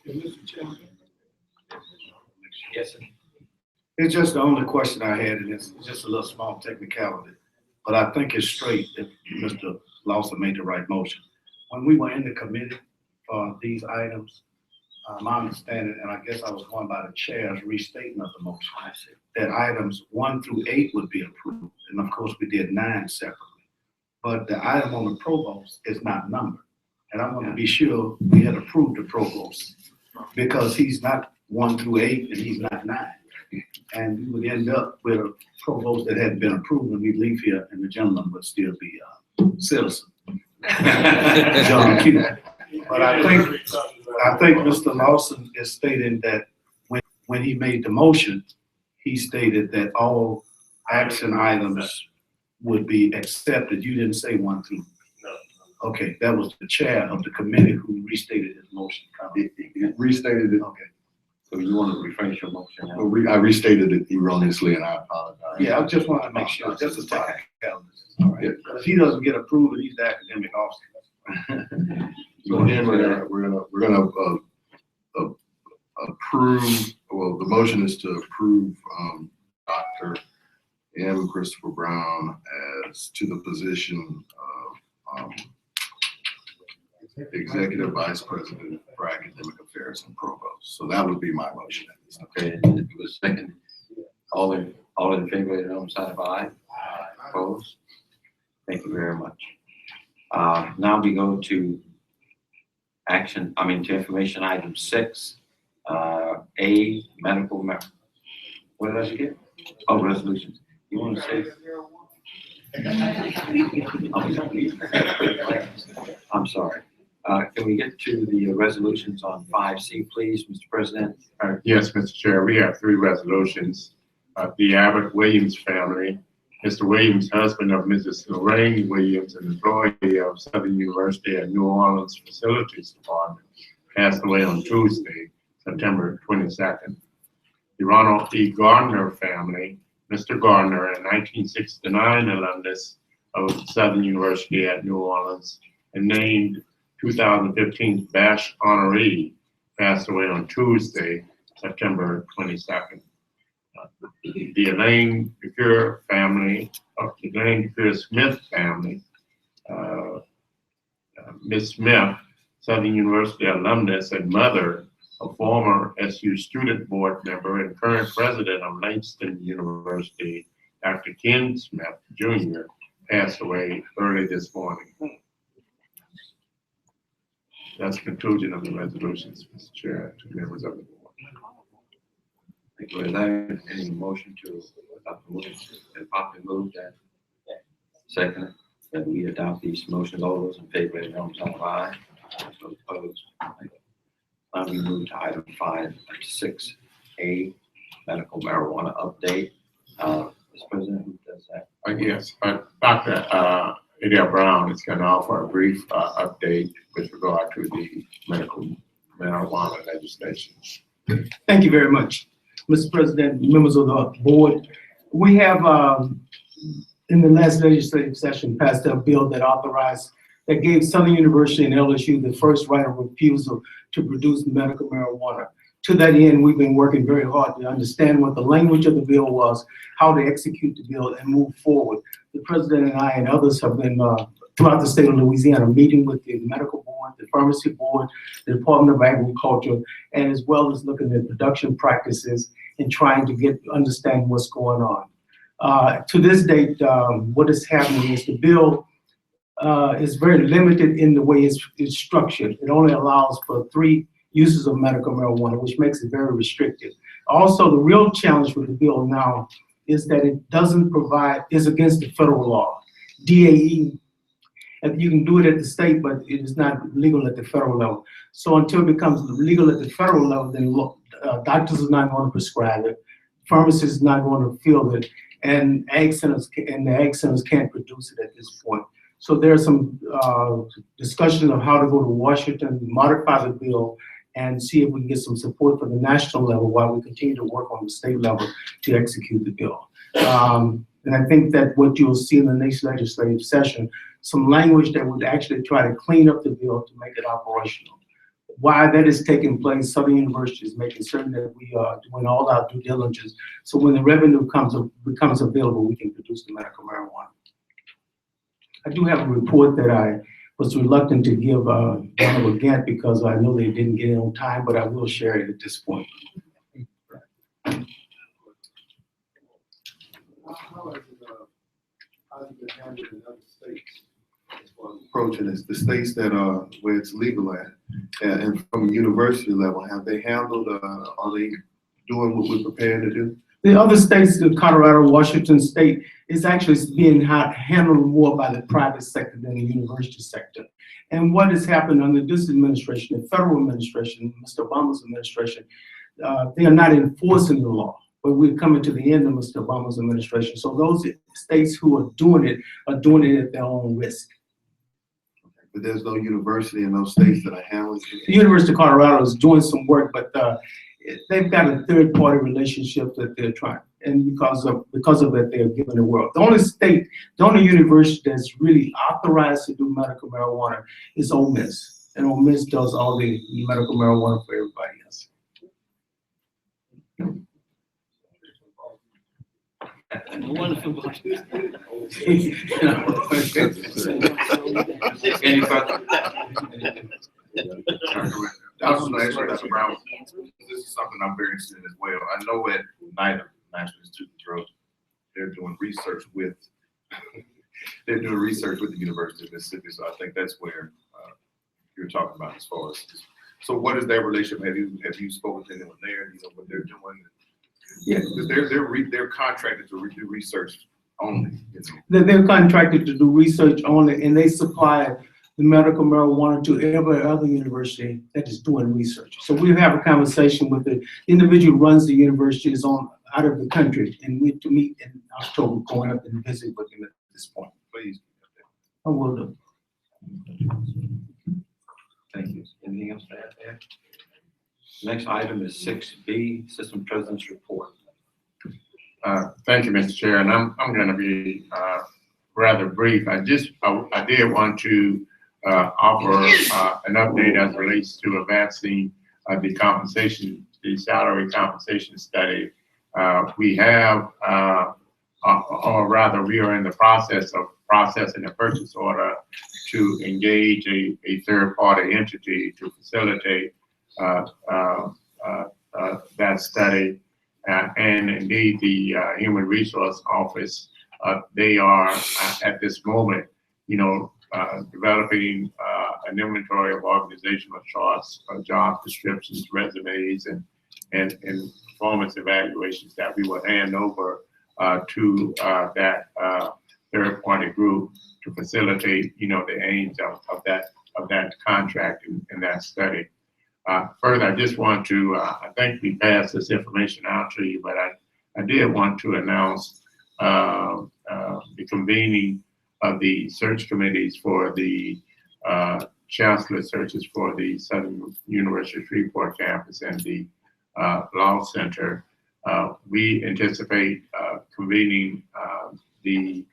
Mr. Chairman. Yes, sir. It's just the only question I had, and it's just a little small technicality. But I think it's straight that Mr. Lawson made the right motion. When we were in the committee for these items, my understanding, and I guess I was going by the chair's restatement of the motion, that items 1 through 8 would be approved. And of course, we did 9 separately. But the item on the provost is not numbered. And I want to be sure we had approved the provost because he's not 1 through 8 and he's not 9. And we would end up with a provost that hadn't been approved and we'd leave here and the gentleman would still be a citizen. John Q. But I think Mr. Lawson is stating that when he made the motion, he stated that all action items would be accepted. You didn't say 1 through. No. Okay, that was the chair of the committee who restated his motion. It restated it. Okay. So you want to rephrase your motion now? Well, I restated it erroneously and I apologize. Yeah, I just want to make sure, just a technicality. All right. If he doesn't get approved, he's the academic officer. So again, we're gonna approve, well, the motion is to approve, Dr. M. Christopher Brown as to the position of, Executive Vice President for Academic Affairs and Provost. So that would be my motion. Okay, and it was second. All in favor, on side of aye? Opposed? Thank you very much. Now we go to to information item 6, A, medical, what did I get? Oh, resolutions. You want to say? I'm sorry. Can we get to the resolutions on 5C, please, Mr. President? Yes, Mr. Chair, we have 3 resolutions. The Abbott Williams family, Mr. Williams, husband of Mrs. Lorraine Williams, an employee of Southern University at New Orleans Facilities Department, passed away on Tuesday, September 22nd. The Ronald E. Gardner family, Mr. Gardner, a 1969 alumnus of Southern University at New Orleans and named 2015 Bash honoree, passed away on Tuesday, September 22nd. The Elaine DeCure family, the Elaine DeCure Smith family, Ms. Smith, Southern University alumnus and mother of former SU student board member and current president of Langston University, Dr. Ken Smith Jr., passed away early this morning. That's the conclusion of the resolutions, Mr. Chair, to members of the board. Thank you. Is there any motion to adopt the motion? And properly moved and second that we adopt these motions. All those in favor, on side of aye. Those opposed. Now we move to item 5.6A, medical marijuana update. Mr. President, who does that? Yes, Dr. Adele Brown is going to offer a brief update with regard to the medical marijuana legislation. Thank you very much, Mr. President, members of the board. We have, in the last legislative session, passed a bill that gave Southern University and LSU the first right of refusal to produce medical marijuana. To that end, we've been working very hard to understand what the language of the bill was, how to execute the bill and move forward. The president and I and others have been throughout the state of Louisiana meeting with the medical board, the pharmacy board, the Department of Agriculture, and as well as looking at production practices and trying to understand what's going on. To this date, what is happening is the bill is very limited in the way it's structured. It only allows for 3 uses of medical marijuana, which makes it very restrictive. Also, the real challenge with the bill now is that it doesn't provide, is against the federal law. DAE, and you can do it at the state, but it is not legal at the federal level. So until it becomes legal at the federal level, then doctors are not going to prescribe it, pharmacists are not going to fill it, and ag centers can't produce it at this point. So there's some discussion of how to go to Washington, modify the bill, and see if we can get some support for the national level while we continue to work on the state level to execute the bill. And I think that what you'll see in the next legislative session, some language that would actually try to clean up the bill to make it operational. While that is taking place, Southern University is making certain that we are doing all our due diligence, so when the revenue becomes available, we can produce the medical marijuana. I do have a report that I was reluctant to give Honorable Gant because I know they didn't get it on time, but I will share it at this point. How has it been handled in other states? Approaching this, the states that are where it's legal at, and from a university level, have they handled? Are they doing what we're prepared to do? The other states, the Colorado, Washington State, is actually being handled more by the private sector than the university sector. And what has happened under this administration, the federal administration, Mr. Obama's administration, they are not enforcing the law. But we're coming to the end of Mr. Obama's administration. So those states who are doing it at their own risk. But there's no university in those states that are handling it. The University of Colorado is doing some work, but they've got a third-party relationship that they're trying, and because of that, they're giving the world. The only university that's really authorized to do medical marijuana is Ole Miss, and Ole Miss does all the medical marijuana for everybody else. Wonderful. Any further? I was going to ask you, Dr. Brown, this is something I'm very interested in as well. I know at NIDA, National Institute of Drugs, they're doing research with the University of Mississippi. So I think that's where you're talking about as far as. So what is their relationship? Have you spoken to anyone there? You know what they're doing? Yeah, because they're contracted to do research only. They're contracted to do research only, and they supply the medical marijuana to every other university that is doing research. So we have a conversation with the individual who runs the university is out of the country, and we have to meet in October, going up and visit with him at this point. Please. I will do. Thank you. Anything else to add there? Next item is 6B, System President's Report. Thank you, Mr. Chair, and I'm going to be rather brief. I did want to offer an update as it relates to advancing the salary compensation study. We have, or rather, we are in the process of processing a purchase order to engage a third-party entity to facilitate that study, and indeed the Human Resource Office, they are at this moment, developing an inventory of organizational charts, job descriptions, resumes, and performance evaluations that we will hand over to that third-party group to facilitate, the aims of that contract and that study. Further, I just want to, I think we passed this information out to you, but I did want to announce the convening of the search committees for the chancellor searches for the Southern University Shreveport campus and the Law Center. We anticipate convening the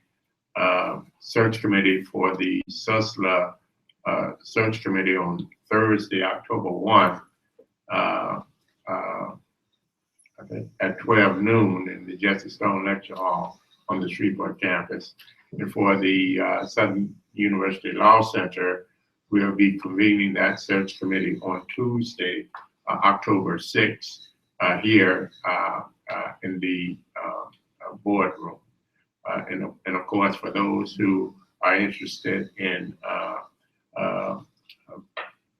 search committee for the SUSLA search committee on Thursday, October 1, at 12 noon in the Jesse Stone Lecture Hall on the Shreveport campus. And for the Southern University Law Center, we'll be convening that search committee on Tuesday, October 6th, here in the boardroom. And of course, for those who are interested in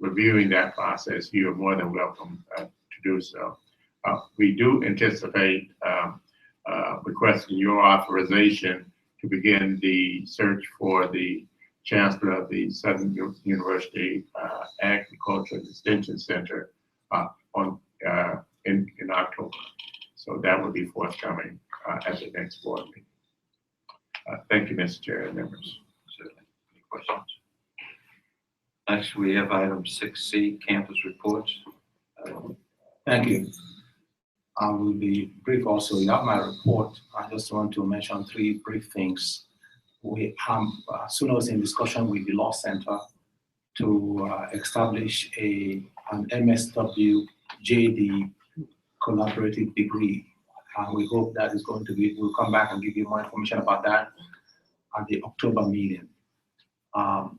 reviewing that process, you are more than welcome to do so. We do anticipate requesting your authorization to begin the search for the Chancellor of the Southern University Agriculture and Extension Center in October. So that will be forthcoming at the next board meeting. Thank you, Mr. Chair and members. Any questions? Next, we have item 6C, campus reports. Thank you. I will be brief also. You have my report. I just want to mention 3 brief things. As soon as in discussion with the Law Center to establish an MSW JD collaborative degree. We hope that is going to be, we'll come back and give you more information about that at the October meeting.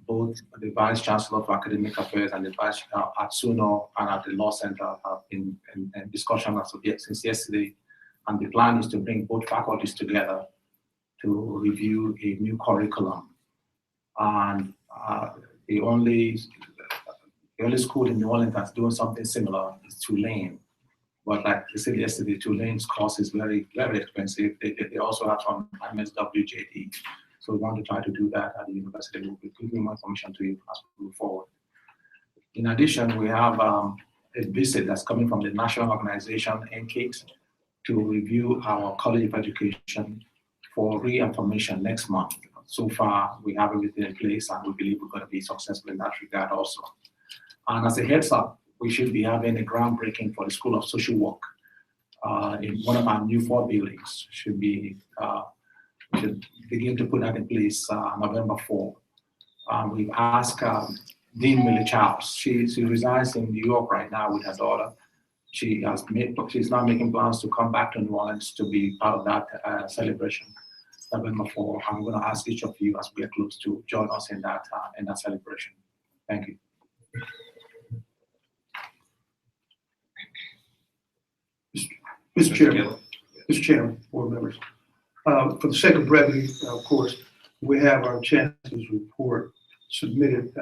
Both the Vice Chancellor of Academic Affairs and the Vice at SUNO and at the Law Center have been in discussion since yesterday. And the plan is to bring both faculties together to review a new curriculum. And the only school in New Orleans that's doing something similar is Tulane. But like I said yesterday, Tulane's cost is very, very expensive. They also have some MSWJD. So we want to try to do that at the university. We'll be giving more information to you as we move forward. In addition, we have a visit that's coming from the national organization, NCAKES, to review our College of Education for re-information next month. So far, we have everything in place, and we believe we're going to be successful in that regard also. And as a heads up, we should be having a groundbreaking for the School of Social Work in one of our new 4 buildings. Should begin to put that in place November 4. We've asked Dean Millie Charles. She resides in New York right now with her daughter. She's now making plans to come back to New Orleans to be part of that celebration, November 4. I'm going to ask each of you as we are close to join us in that celebration. Thank you. Mr. Chairman, board members. For the sake of brevity, of course, we have our chancellor's report submitted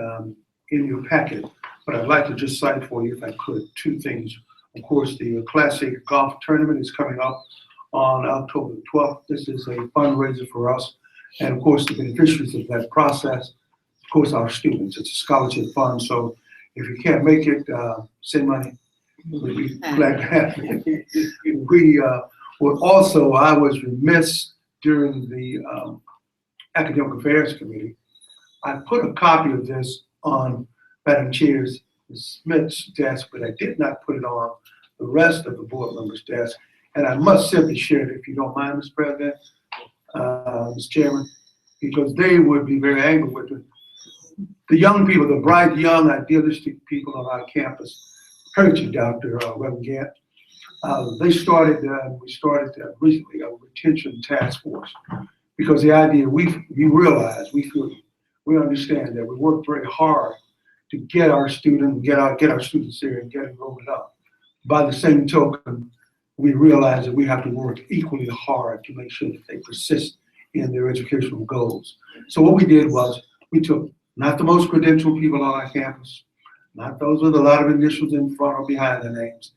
in your packet, but I'd like to just cite for you, if I could, 2 things. Of course, the Classic Golf Tournament is coming up on October 12th. This is a fundraiser for us, and of course, the beneficiaries of that process, of course, our students. It's a scholarship fund, so if you can't make it, send money. We'd be glad to have it. We were also, I was remiss during the Academic Affairs Committee. I put a copy of this on Madam Chair Smith's desk, but I did not put it on the rest of the board members' desk. And I must simply share it, if you don't mind, Mr. President, Mr. Chairman, because they would be very angry with it. The young people, the bright, young, idealistic people on our campus, heard you, Dr. Reverend Gant. We started recently a retention task force, because the idea, we realize, we understand that we work very hard to get our students, get our students there and get enrollment up. By the same token, we realize that we have to work equally hard to make sure that they persist in their educational goals. So what we did was, we took not the most credentialed people on our campus, not those with a lot of initials in front or behind their names.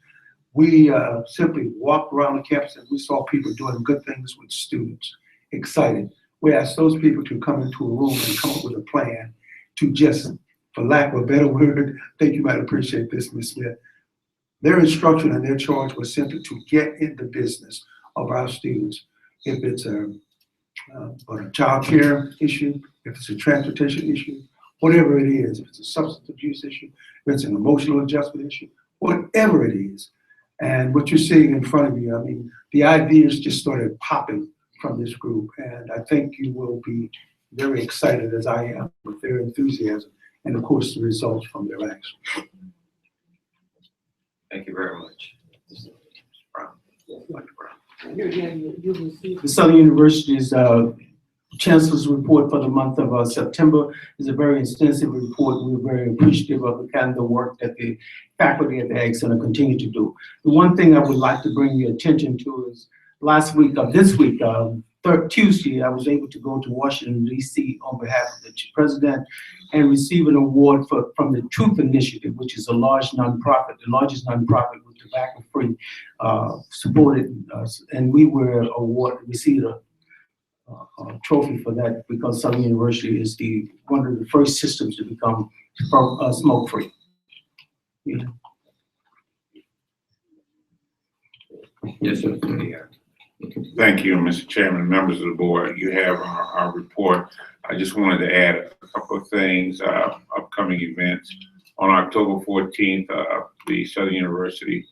We simply walked around the campus and we saw people doing good things with students, excited. We asked those people to come into a room and come up with a plan to just, for lack of a better word, I think you might appreciate this, Ms. Smith. Their instruction and their charge was simply to get in the business of our students. If it's a child care issue, if it's a transportation issue, whatever it is, if it's a substance abuse issue, if it's an emotional adjustment issue, whatever it is. And what you're seeing in front of you, I mean, the ideas just started popping from this group. And I think you will be very excited, as I am, with their enthusiasm and, of course, the results from their action. Thank you very much. The Southern University's Chancellor's report for the month of September is a very extensive report. We're very appreciative of the kind of work that the faculty at the Ag Center continue to do. The one thing I would like to bring your attention to is this week, Tuesday, I was able to go to Washington, D.C. on behalf of the president and receive an award from the Truth Initiative, which is a large nonprofit, the largest nonprofit with tobacco-free, supported us. And we were received a trophy for that, because Southern University is one of the first systems to become smoke-free. Yeah. Yes, sir. Thank you, Mr. Chairman, members of the board. You have our report. I just wanted to add a couple of things, upcoming events. On October 14th, the Southern University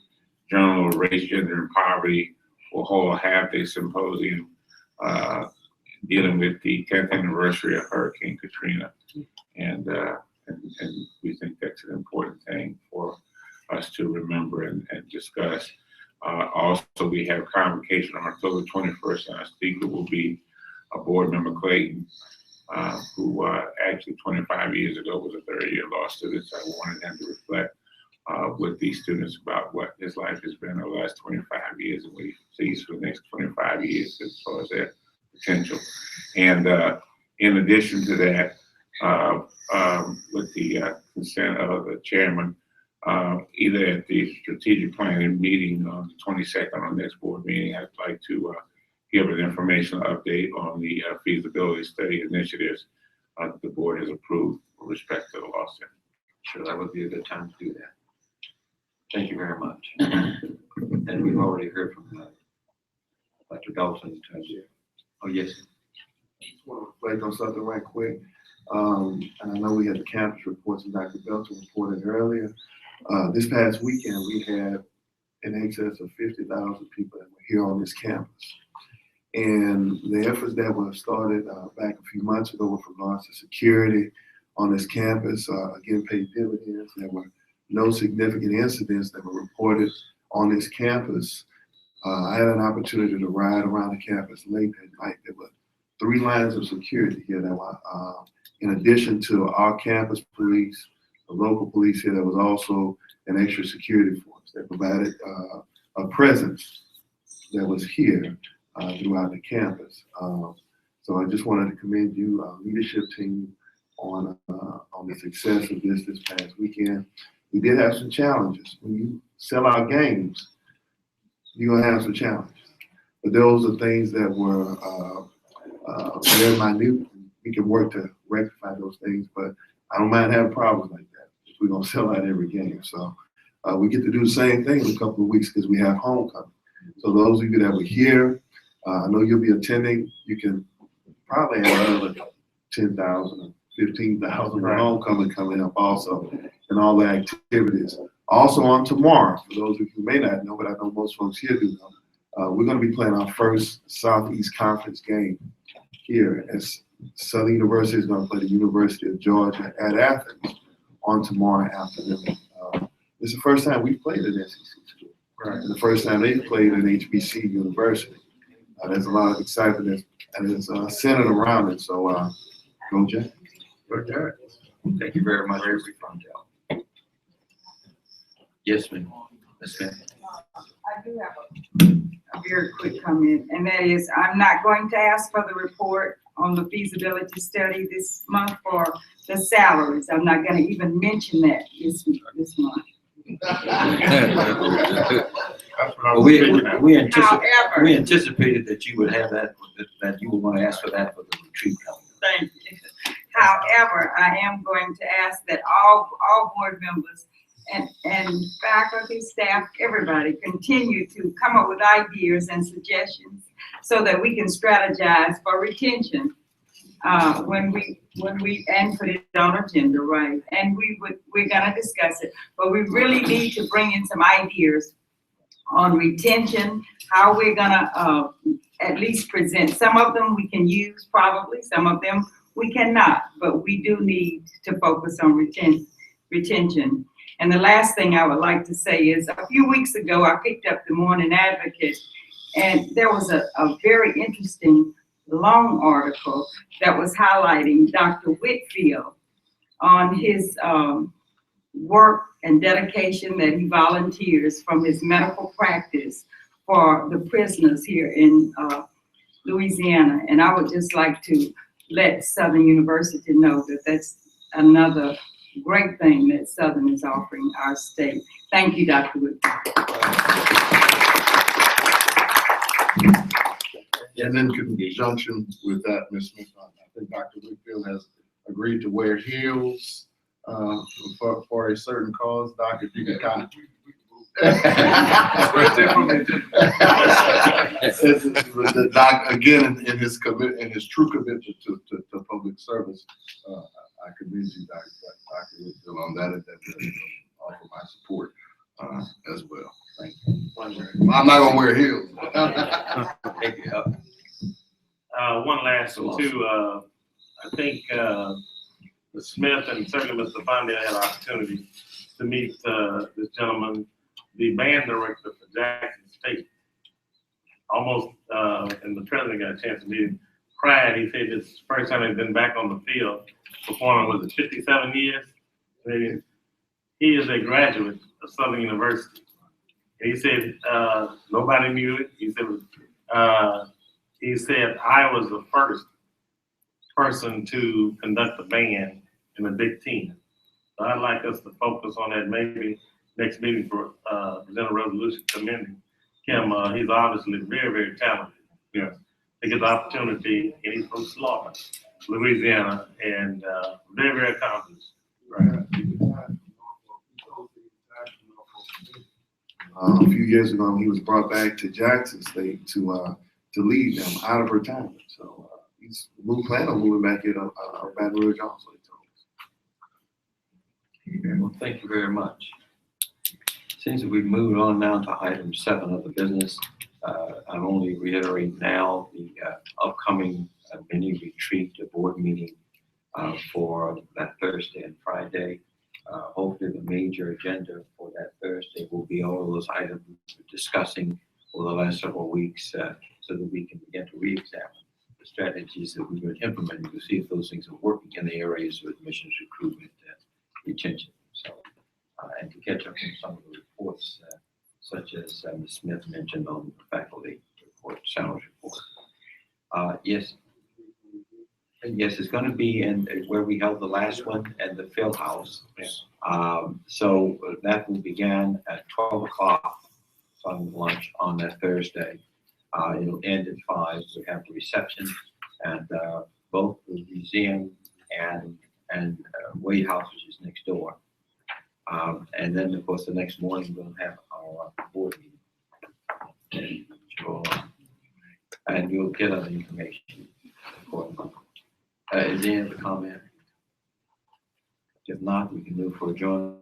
Journal of Race, Gender, and Poverty will hold a half-day symposium dealing with the 10th anniversary of Hurricane Katrina. And we think that's an important thing for us to remember and discuss. Also, we have convocation on October 21st, and our speaker will be a board member, Clayton, who actually 25 years ago was a third-year law student. So I wanted him to reflect with these students about what his life has been over the last 25 years and what he sees for the next 25 years as far as their potential. And in addition to that, with the consent of the chairman, either at the strategic planning meeting on the 22nd or next board meeting, I'd like to give an informational update on the feasibility study initiatives that the board has approved with respect to the lawsuit. Sure, that would be a good time to do that. Thank you very much. And we've already heard from Dr. Dalton. Oh, yes. Just want to reflect on something right quick. And I know we had the campus reports and Dr. Belton reported earlier. This past weekend, we had in excess of 50,000 people that were here on this campus. And the efforts that were started back a few months ago with regards to security on this campus, again, paid dividends. There were no significant incidents that were reported on this campus. I had an opportunity to ride around the campus late at night. There were 3 lines of security here that were, in addition to our campus police, the local police here, there was also an extra security force that provided a presence that was here throughout the campus. So I just wanted to commend you, leadership team, on the success of this past weekend. We did have some challenges. When you sell out games, you're gonna have some challenges. But those are things that were very minute. We can work to rectify those things, but I don't mind having problems like that if we're gonna sell out every game. So we get to do the same thing in a couple of weeks because we have homecoming. So those of you that were here, I know you'll be attending. You can probably have another 10,000 or 15,000 for homecoming coming up also, and all the activities. Also on tomorrow, for those of you who may not know, but I know most folks here do know, we're going to be playing our first Southeast Conference game here as Southern University is going to play the University of Georgia at Athens on tomorrow afternoon. It's the first time we've played at SEC school, right? And the first time they've played at HBC University. There's a lot of excitement that is centered around it. So go Jack. Go Jack. Thank you very much, Mr. Frontel. Yes, ma'am. Ms. Smith. I do have a very quick comment, and that is I'm not going to ask for the report on the feasibility study this month for the salaries. I'm not going to even mention that this month. Well, we anticipated that you would have that you would want to ask for that for the retreat coming. Thank you. However, I am going to ask that all board members and faculty, staff, everybody continue to come up with ideas and suggestions so that we can strategize for retention when we and put it on agenda, right? And we're gonna discuss it, but we really need to bring in some ideas on retention, how we're gonna at least present. Some of them we can use probably, some of them we cannot, but we do need to focus on retention. And the last thing I would like to say is a few weeks ago, I picked up the Morning Advocate, and there was a very interesting long article that was highlighting Dr. Whitfield on his work and dedication that he volunteers from his medical practice for the prisoners here in Louisiana. And I would just like to let Southern University know that that's another great thing that Southern is offering our state. Thank you, Dr. Whitfield. And in conjunction with that, Ms. Smith, I think Dr. Whitfield has agreed to wear heels for a certain cause. Doctor, if you can kind of. The doc, again, in his true commitment to public service, I commend you, Dr. Whitfield, on that, and offer my support. as well. Thank you. I'm not gonna wear heels. Thank you. One last one too, I think, Ms. Smith and certainly Mr. Fonda had an opportunity to meet, this gentleman, the band director for Jackson State. Almost, and the president got a chance to meet him, cried. He said this first time he'd been back on the field performing, was it 57 years? And he is a graduate of Southern University. And he said, nobody knew it. He said, I was the first person to conduct a band in a Big Ten. So I'd like us to focus on that, maybe next meeting for, present a resolution commending him. He's obviously very, very talented. Yeah. To get the opportunity, and he's from Slaughter, Louisiana, and, very, very accomplished. Right. A few years ago, he was brought back to Jackson State to lead them out of retirement. So he's planning on moving back here to Baton Rouge also. Well, thank you very much. Seems that we've moved on now to item 7 of the business. I'm only reiterating now the upcoming mini retreat, the board meeting for that Thursday and Friday. Hopefully the major agenda for that Thursday will be all of those items we're discussing over the last several weeks so that we can begin to re-examine the strategies that we've been implementing to see if those things are working in the areas of admissions, recruitment, retention. So, and to catch up on some of the reports, such as Ms. Smith mentioned on the faculty report, salary report. Yes. Yes, it's going to be in where we held the last one at the field house. So that will begin at 12 o'clock following lunch on that Thursday. It'll end at 5. We have the reception, and both the museum and Wade House, which is next door. And then, of course, the next morning we'll have our board meeting. And you'll get other information accordingly. Is there any other comment? If not, we can move for adjournment.